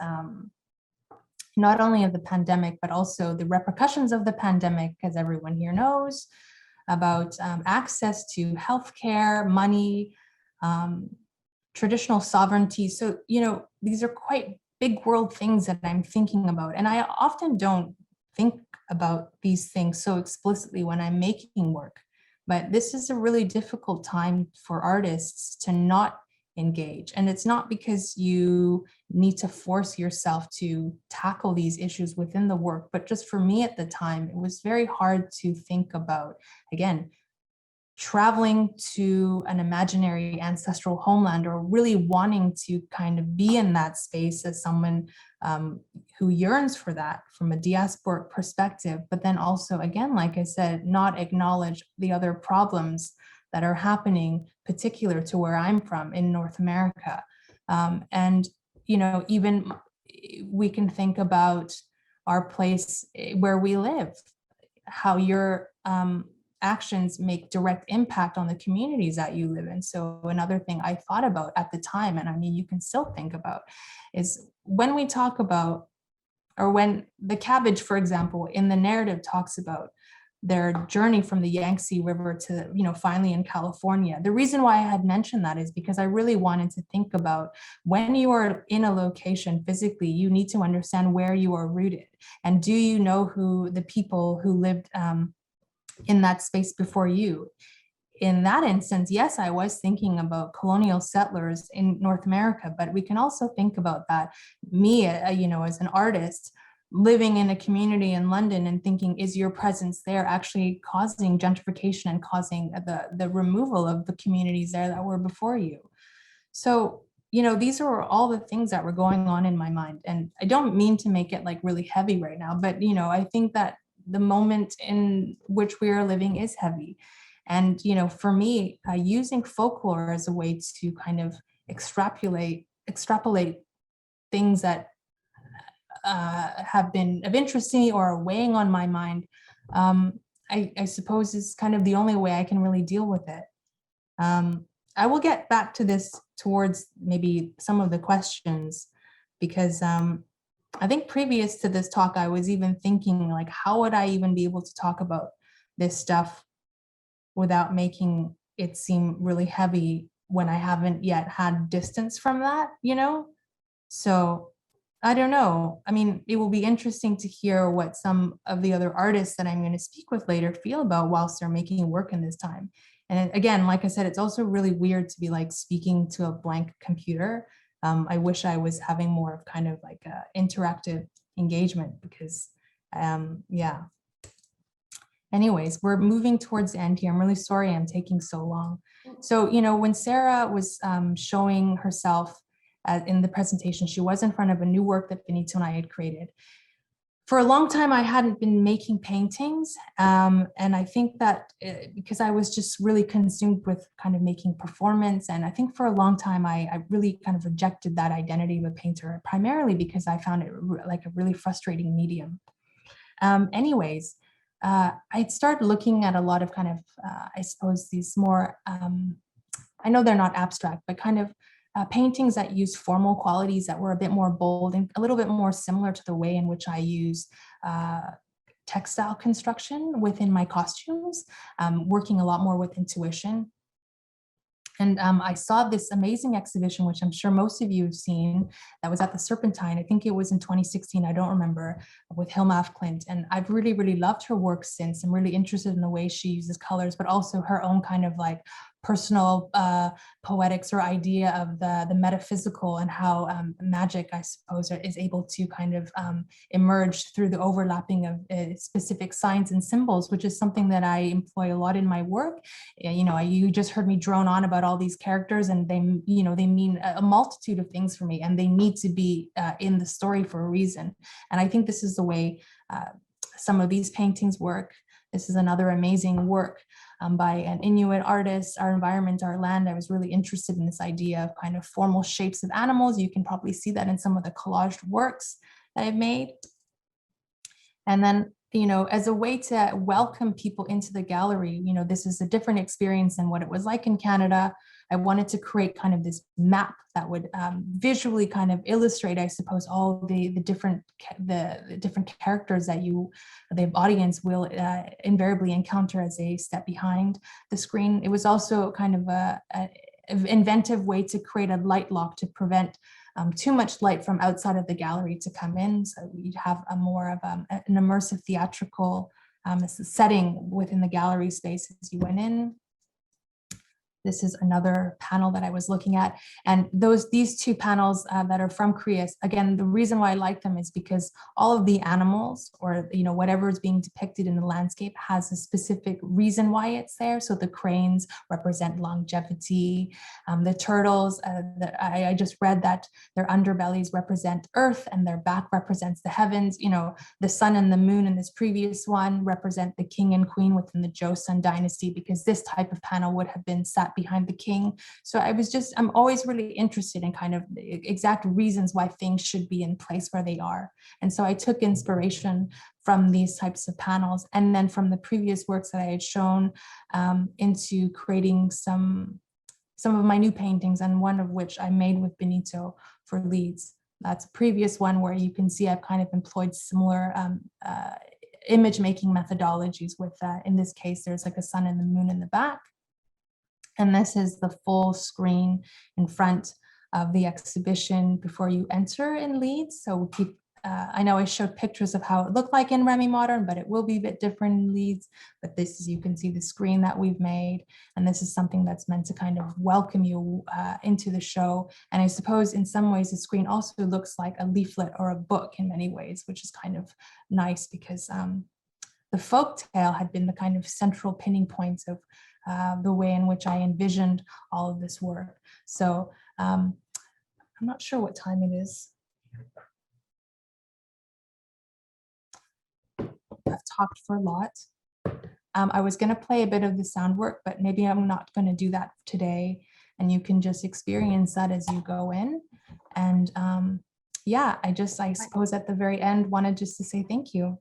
not only of the pandemic, but also the repercussions of the pandemic, as everyone here knows, about access to healthcare, money, traditional sovereignty. So, these are quite big world things that I'm thinking about. And I often don't think about these things so explicitly when I'm making work, But this is a really difficult time for artists to not engage. And it's not because you need to force yourself to tackle these issues within the work, but just for me at the time, it was very hard to think about, again, traveling to an imaginary ancestral homeland, or really wanting to kind of be in that space as someone who yearns for that from a diasporic perspective, but then also, again, like I said, not acknowledge the other problems that are happening, particular to where I'm from in North America. And, even we can think about our place where we live, how your actions make direct impact on the communities that you live in. So another thing I thought about at the time, and I mean, you can still think about, is when we talk about, or when the Cabbage, for example, in the narrative talks about their journey from the Yangtze River to, finally in California. The reason why I had mentioned that is because I really wanted to think about, when you are in a location physically, you need to understand where you are rooted. And do you know who the people who lived in that space before you? In that instance, yes, I was thinking about colonial settlers in North America, but we can also think about that. Me, as an artist living in a community in London, and thinking, is your presence there actually causing gentrification and causing the removal of the communities there that were before you? So, these are all the things that were going on in my mind. And I don't mean to make it like really heavy right now, but, I think that the moment in which we are living is heavy. And, for me, using folklore as a way to kind of extrapolate things that have been of interest to me or are weighing on my mind, I suppose is kind of the only way I can really deal with it. I will get back to this towards maybe some of the questions, because I think previous to this talk, I was even thinking, like, how would I even be able to talk about this stuff without making it seem really heavy when I haven't yet had distance from that, So I don't know. I mean, it will be interesting to hear what some of the other artists that I'm going to speak with later feel about whilst they're making work in this time. And again, like I said, it's also really weird to be like speaking to a blank computer. I wish I was having more of kind of like a interactive engagement, because yeah. Anyways, we're moving towards the end here. I'm really sorry I'm taking so long. So, when Sarah was showing herself in the presentation, she was in front of a new work that Benito and I had created. For a long time, I hadn't been making paintings. And I think that because I was just really consumed with kind of making performance. And I think for a long time, I really kind of rejected that identity of a painter, primarily because I found it like a really frustrating medium. Anyways, I'd started looking at a lot of kind of, I suppose, these more, I know they're not abstract, but kind of paintings that use formal qualities that were a bit more bold and a little bit more similar to the way in which I use textile construction within my costumes, working a lot more with intuition. And I saw this amazing exhibition, which I'm sure most of you have seen, that was at the Serpentine. I think it was in 2016, I don't remember, with Hilma af Klint. And I've really, really loved her work since. I'm really interested in the way she uses colors, but also her own kind of like personal poetics or idea of the metaphysical, and how magic, I suppose, is able to kind of emerge through the overlapping of specific signs and symbols, which is something that I employ a lot in my work. You just heard me drone on about all these characters, and they mean a multitude of things for me, and they need to be in the story for a reason. And I think this is the way some of these paintings work. This is another amazing work by an Inuit artist, Our Environment, Our Land. I was really interested in this idea of kind of formal shapes of animals. You can probably see that in some of the collaged works that I've made. And then, as a way to welcome people into the gallery, this is a different experience than what it was like in Canada. I wanted to create kind of this map that would visually kind of illustrate, I suppose, all the different characters that the audience will invariably encounter as they step behind the screen. It was also kind of an inventive way to create a light lock to prevent too much light from outside of the gallery to come in. So you'd have a more of an immersive theatrical This is setting within the gallery space as you went in. This is another panel that I was looking at. And these two panels that are from Korea, again, the reason why I like them is because all of the animals, or whatever is being depicted in the landscape, has a specific reason why it's there. So the cranes represent longevity. The turtles, I just read that their underbellies represent earth and their back represents the heavens. The sun and the moon in this previous one represent the king and queen within the Joseon dynasty, because this type of panel would have been sat behind the king. So I'm always really interested in kind of the exact reasons why things should be in place where they are. And so I took inspiration from these types of panels, and then from the previous works that I had shown, into creating some of my new paintings, and one of which I made with Benito for Leeds. That's a previous one where you can see I've kind of employed similar image making methodologies with, in this case, there's like a sun and the moon in the back. And this is the full screen in front of the exhibition before you enter in Leeds. So I know I showed pictures of how it looked like in Remy Modern, but it will be a bit different in Leeds. But this is, you can see the screen that we've made. And this is something that's meant to kind of welcome you into the show. And I suppose in some ways, the screen also looks like a leaflet or a book in many ways, which is kind of nice, because the folktale had been the kind of central pinning points of the way in which I envisioned all of this work. So I'm not sure what time it is. I've talked for a lot. I was going to play a bit of the sound work, but maybe I'm not going to do that today. And you can just experience that as you go in. And yeah, I suppose at the very end wanted just to say thank you.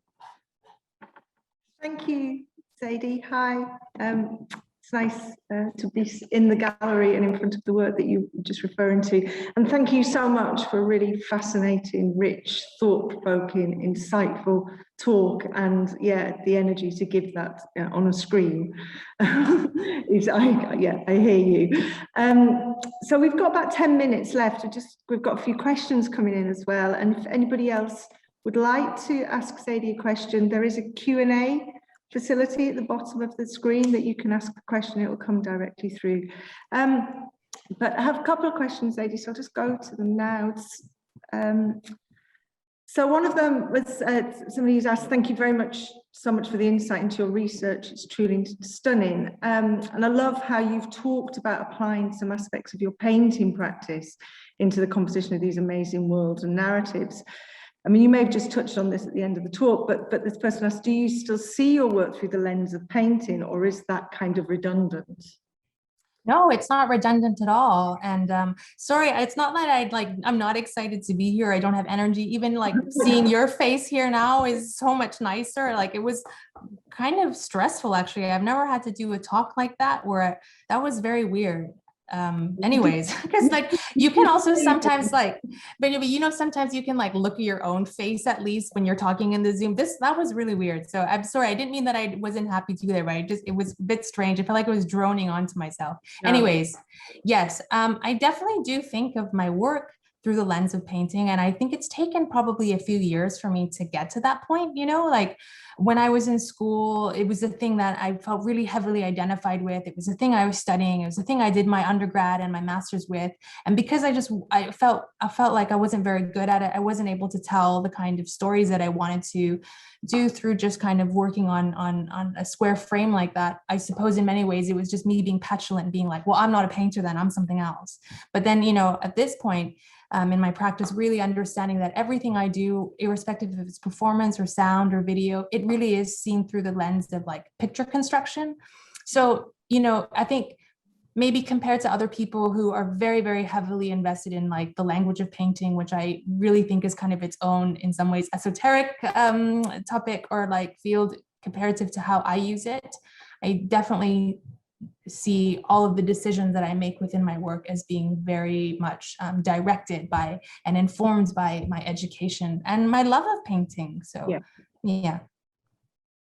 Thank you, Zadie. Hi. It's nice to be in the gallery and in front of the work that you were just referring to. And thank you so much for a really fascinating, rich, thought-provoking, insightful talk. And yeah, the energy to give that on a screen. I hear you. So we've got about 10 minutes left. We've got a few questions coming in as well. And if anybody else would like to ask Zadie a question, there is a Q&A facility at the bottom of the screen that you can ask the question. It will come directly through. But I have a couple of questions, Zadie, so I'll just go to them now. So one of them was somebody who's asked, thank you so much for the insight into your research. It's truly stunning. And I love how you've talked about applying some aspects of your painting practice into the composition of these amazing worlds and narratives. I mean, you may have just touched on this at the end of the talk, but this person asked, do you still see your work through the lens of painting, or is that kind of redundant? No, it's not redundant at all. And sorry, it's not that I'm not excited to be here. I don't have energy. Even like seeing your face here now is so much nicer. Like, it was kind of stressful, actually. I've never had to do a talk like that, where that was very weird. Anyways, because like you can also sometimes but sometimes you can like look at your own face, at least when you're talking in the Zoom. That was really weird. So I'm sorry, I didn't mean that I wasn't happy to be there, but it was a bit strange. I felt like I was droning onto myself. No. Anyways, yes, I definitely do think of my work through the lens of painting. And I think it's taken probably a few years for me to get to that point. Like when I was in school, it was a thing that I felt really heavily identified with. It was a thing I was studying. It was a thing I did my undergrad and my master's with. And because I felt like I wasn't very good at it, I wasn't able to tell the kind of stories that I wanted to do through just kind of working on a square frame like that. I suppose in many ways, it was just me being petulant and being like, well, I'm not a painter then, I'm something else. But then, at this point, in my practice, really understanding that everything I do, irrespective of its performance or sound or video, it really is seen through the lens of like picture construction. So, I think maybe compared to other people who are very, very heavily invested in like the language of painting, which I really think is kind of its own, in some ways, esoteric topic or like field comparative to how I use it, I definitely see all of the decisions that I make within my work as being very much directed by and informed by my education and my love of painting. So yeah.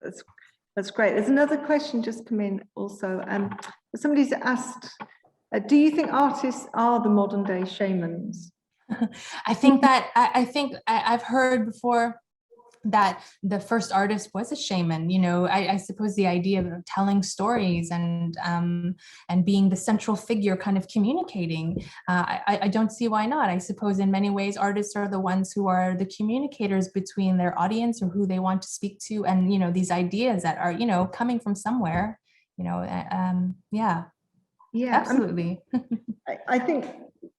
That's great. There's another question just come in also. Somebody's asked, do you think artists are the modern day shamans? I think I've heard before that the first artist was a shaman. You know, I suppose the idea of telling stories and being the central figure, kind of communicating. I don't see why not. I suppose in many ways, artists are the ones who are the communicators between their audience or who they want to speak to, and you know, these ideas that are, you know, coming from somewhere. You know, yeah, absolutely. I think,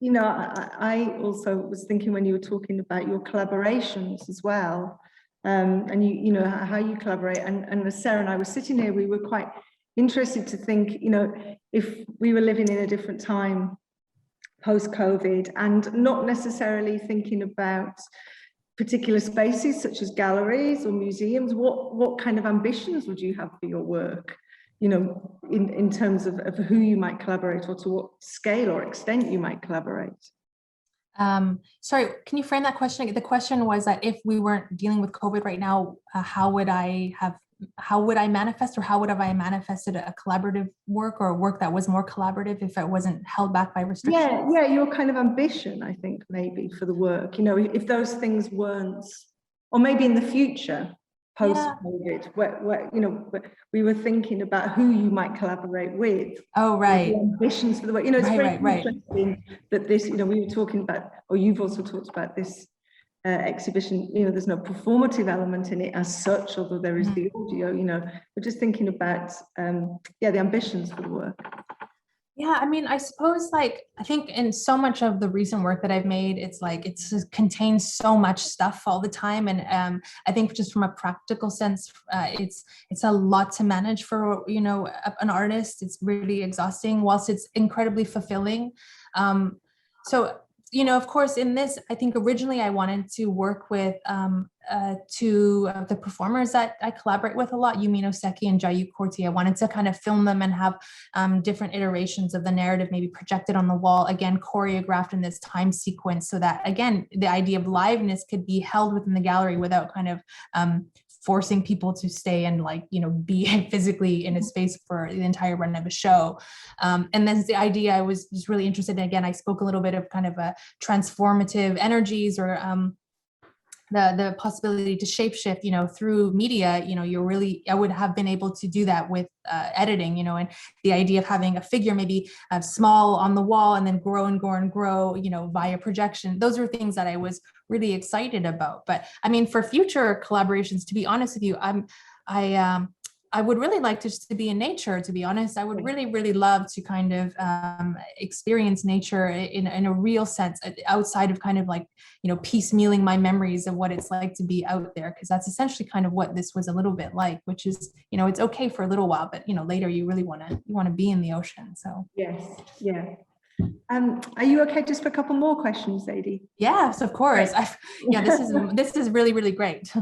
you know, I also was thinking when you were talking about your collaborations as well. And you know, how you collaborate, and as Sarah and I were sitting here, we were quite interested to think, you know, if we were living in a different time post-COVID, and not necessarily thinking about particular spaces such as galleries or museums, what kind of ambitions would you have for your work, you know, in terms of who you might collaborate, or to what scale or extent you might collaborate? Sorry, can you frame that question again? The question was that if we weren't dealing with COVID right now, how would I manifest, or how would have I manifested a collaborative work, or a work that was more collaborative if it wasn't held back by restrictions? Yeah, your kind of ambition, I think, maybe for the work, you know, if those things weren't, or maybe in the future, post-COVID, where you know, we were thinking about who you might collaborate with. Oh, right. The ambitions for the work. You know, it's right, very interesting that this, you know, we were talking about, or you've also talked about this exhibition, you know, there's no performative element in it as such, although there is the audio, you know. We're just thinking about, yeah, the ambitions for the work. Yeah, I mean, I suppose, like, I think in so much of the recent work that I've made, it's like it contains so much stuff all the time, and I think just from a practical sense, it's a lot to manage for, you know, an artist. It's really exhausting, whilst it's incredibly fulfilling. So, you know, of course, in this, I think originally I wanted to work with two of the performers that I collaborate with a lot, Yumino Seki and Jayu Korti. I wanted to kind of film them and have different iterations of the narrative maybe projected on the wall, again, choreographed in this time sequence, so that, again, the idea of liveness could be held within the gallery without kind of forcing people to stay and, like, you know, be physically in a space for the entire run of a show. And then the idea I was just really interested in, again, I spoke a little bit of kind of a transformative energies, or the possibility to shapeshift, you know, through media. You know, I would have been able to do that with editing, you know, and the idea of having a figure maybe small on the wall and then grow and grow and grow, you know, via projection. Those are things that I was really excited about. But I mean, for future collaborations, to be honest with you, I would really like to be in nature, to be honest. I would really, really love to kind of experience nature in a real sense, outside of kind of, like, you know, piecemealing my memories of what it's like to be out there, because that's essentially kind of what this was a little bit like, which is, you know, it's okay for a little while, but, you know, later you really want to be in the ocean. So yes, yeah. Are you okay just for a couple more questions, Zadie? Yes, of course. Yeah, this is really, really great.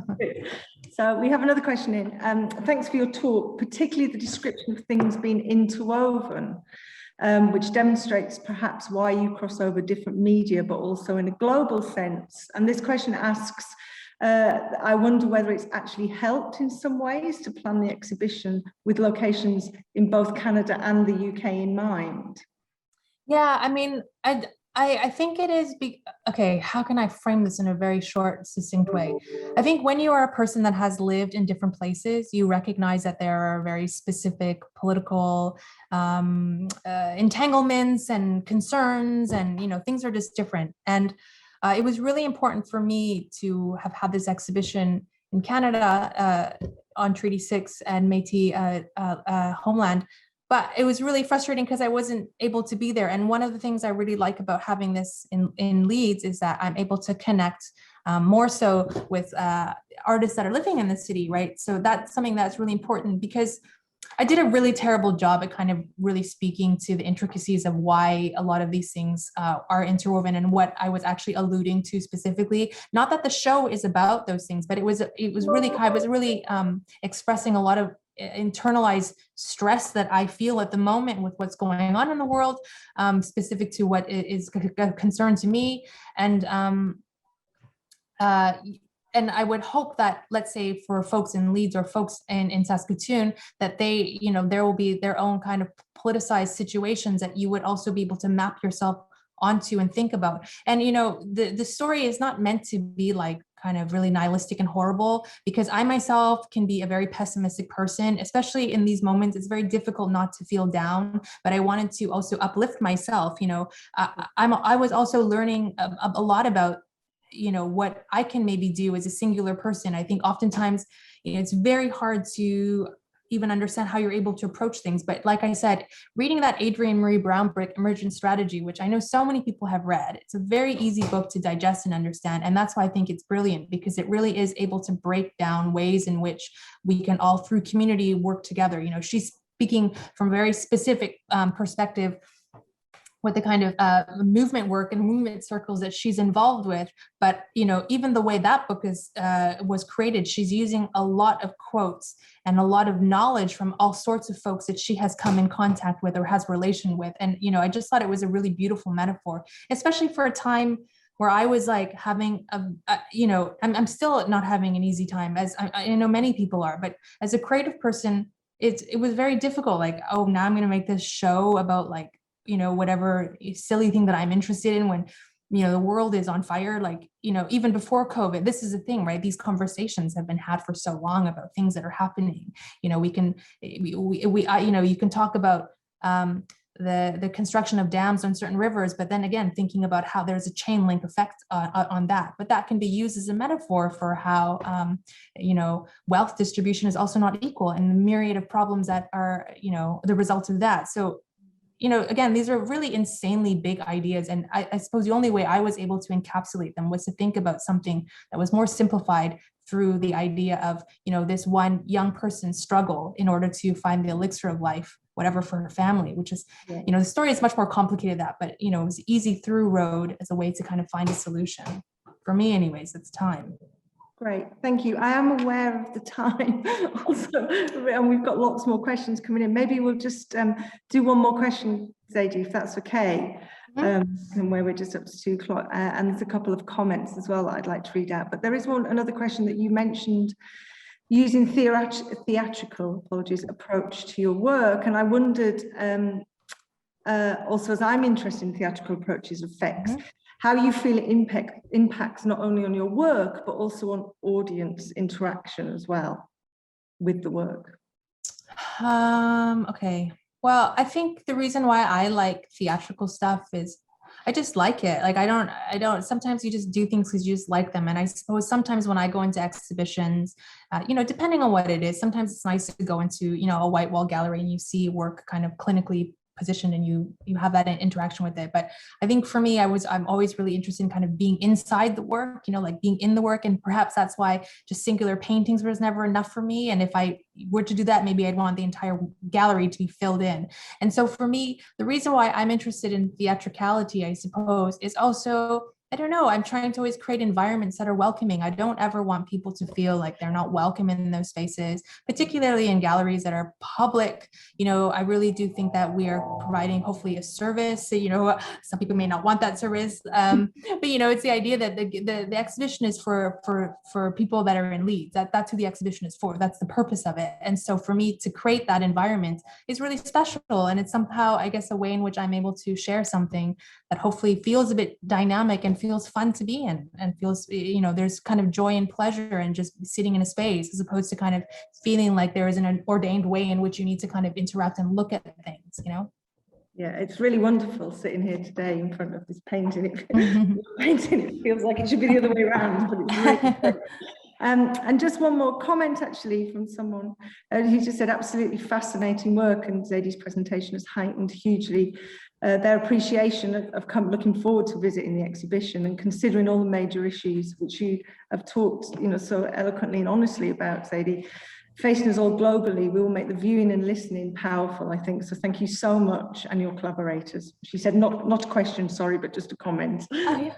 So we have another question in. Thanks for your talk, particularly the description of things being interwoven, which demonstrates perhaps why you cross over different media, but also in a global sense. And this question asks, I wonder whether it's actually helped in some ways to plan the exhibition with locations in both Canada and the UK in mind. Yeah, I mean, I think it is, okay, how can I frame this in a very short, succinct way? I think when you are a person that has lived in different places, you recognize that there are very specific political entanglements and concerns, and, you know, things are just different. And it was really important for me to have had this exhibition in Canada on Treaty 6 and Métis homeland. But it was really frustrating because I wasn't able to be there. And one of the things I really like about having this in Leeds is that I'm able to connect more so with artists that are living in the city, right? So that's something that's really important, because I did a really terrible job at kind of really speaking to the intricacies of why a lot of these things are interwoven, and what I was actually alluding to specifically. Not that the show is about those things, but it was really expressing a lot of internalized stress that I feel at the moment with what's going on in the world, specific to what is a concern to me. And I would hope that, let's say, for folks in Leeds or folks in Saskatoon, that they, you know, there will be their own kind of politicized situations that you would also be able to map yourself onto and think about. And, you know, the story is not meant to be like kind of really nihilistic and horrible, because I myself can be a very pessimistic person, especially in these moments. It's very difficult not to feel down, but I wanted to also uplift myself. I was also learning a lot about, what I can maybe do as a singular person. I think oftentimes, it's very hard to even understand how you're able to approach things. But like I said, reading that Adrienne Marie Brown book, Emergent Strategy, which I know so many people have read, it's a very easy book to digest and understand. And that's why I think it's brilliant, because it really is able to break down ways in which we can all, through community, work together. She's speaking from a very specific perspective with the kind of movement work and movement circles that she's involved with. But, even the way that book was created, she's using a lot of quotes and a lot of knowledge from all sorts of folks that she has come in contact with or has relation with. And, I just thought it was a really beautiful metaphor, especially for a time where I was like having I'm still not having an easy time, as I know many people are, but as a creative person, it was very difficult. Like, oh, now I'm going to make this show about like, whatever silly thing that I'm interested in, when, the world is on fire. Like, even before COVID, this is the thing, right? These conversations have been had for so long about things that are happening. You can talk about the construction of dams on certain rivers, but then again, thinking about how there's a chain link effect on that. But that can be used as a metaphor for how, wealth distribution is also not equal, and the myriad of problems that are, the result of that. So, again, these are really insanely big ideas. And I suppose the only way I was able to encapsulate them was to think about something that was more simplified through the idea of, this one young person's struggle in order to find the elixir of life, whatever, for her family, which is, the story is much more complicated than that, but, it was easy through road as a way to kind of find a solution. For me anyways, it's time. Great, thank you. I am aware of the time also, and we've got lots more questions coming in. Maybe we'll just do one more question, Zadie, if that's okay. And where we're just up to 2 o'clock, and there's a couple of comments as well that I'd like to read out. But there is another question that you mentioned, using theatrical approach to your work, and I wondered also, as I'm interested in theatrical approaches, effects. How you feel it impacts not only on your work, but also on audience interaction as well with the work? Okay. Well, I think the reason why I like theatrical stuff is I just like it. Like, I don't, sometimes you just do things because you just like them. And I suppose sometimes when I go into exhibitions, depending on what it is, sometimes it's nice to go into, a white wall gallery and you see work kind of clinically positioned and you have that interaction with it. But I think for me, I'm always really interested in kind of being inside the work, like being in the work. And perhaps that's why just singular paintings was never enough for me. And if I were to do that, maybe I'd want the entire gallery to be filled in. And so for me, the reason why I'm interested in theatricality, I suppose, is also, I don't know, I'm trying to always create environments that are welcoming. I don't ever want people to feel like they're not welcome in those spaces, particularly in galleries that are public. I really do think that we are providing hopefully a service. Some people may not want that service, but it's the idea that the exhibition is for people that are in Leeds. That's who the exhibition is for. That's the purpose of it. And so for me to create that environment is really special. And it's somehow, I guess, a way in which I'm able to share something that hopefully feels a bit dynamic and feels fun to be in, and feels, there's kind of joy and pleasure in just sitting in a space, as opposed to kind of feeling like there is an ordained way in which you need to kind of interact and look at things, Yeah, it's really wonderful sitting here today in front of this painting. It feels like it should be the other way around, but it's really great. And just one more comment actually from someone who just said absolutely fascinating work, and Zadie's presentation has heightened hugely their appreciation of looking forward to visiting the exhibition, and considering all the major issues which you have talked so eloquently and honestly about, Zadie, facing us all globally. We will make the viewing and listening powerful, I think. So thank you so much, and your collaborators. She said not a question, sorry, but just a comment. Oh, yeah.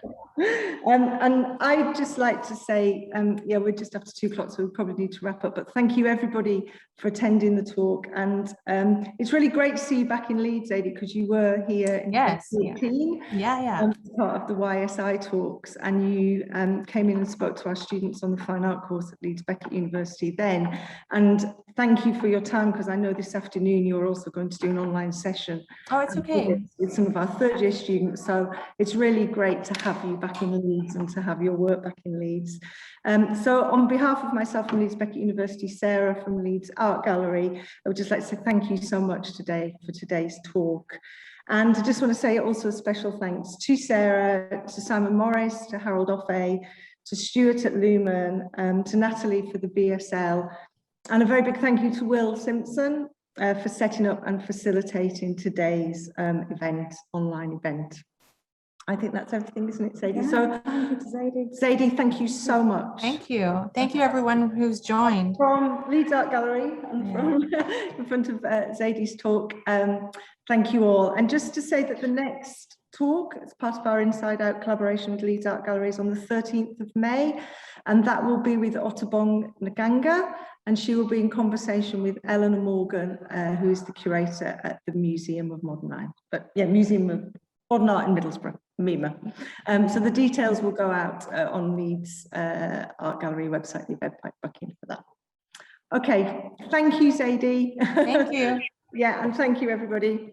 And I'd just like to say, we're just after 2 o'clock, so we probably need to wrap up. But thank you everybody for attending the talk. And it's really great to see you back in Leeds, Zadie, because you were here in 2018. Yeah. Part of the YSI talks, and you came in and spoke to our students on the fine art course at Leeds Beckett University then. And thank you for your time, because I know this afternoon you're also going to do an online session. Oh, it's okay. With some of our third year students. So it's really great to have you back back in Leeds and to have your work back in Leeds. So on behalf of myself from Leeds Beckett University, Sarah from Leeds Art Gallery, I would just like to say thank you so much today for today's talk. And I just want to say also a special thanks to Sarah, to Simon Morris, to Harold Offey, to Stuart at Lumen, to Natalie for the BSL, and a very big thank you to Will Simpson for setting up and facilitating today's online event. I think that's everything, isn't it, Zadie? Yeah, so, Zadie, thank you so much. Thank you. Thank you, everyone who's joined. From Leeds Art Gallery and from in front of Zadie's talk, thank you all. And just to say that the next talk, as part of our Inside Out collaboration with Leeds Art Gallery, is on the 13th of May, and that will be with Ottobong Nganga, and she will be in conversation with Eleanor Morgan, who is the curator at the Museum of Modern Art, Museum of Modern Art in Middlesbrough, MIMA. So the details will go out on Leeds Art Gallery website, the Eventbrite booking for that. Okay, thank you, Zadie. Thank you. Yeah, and thank you, everybody.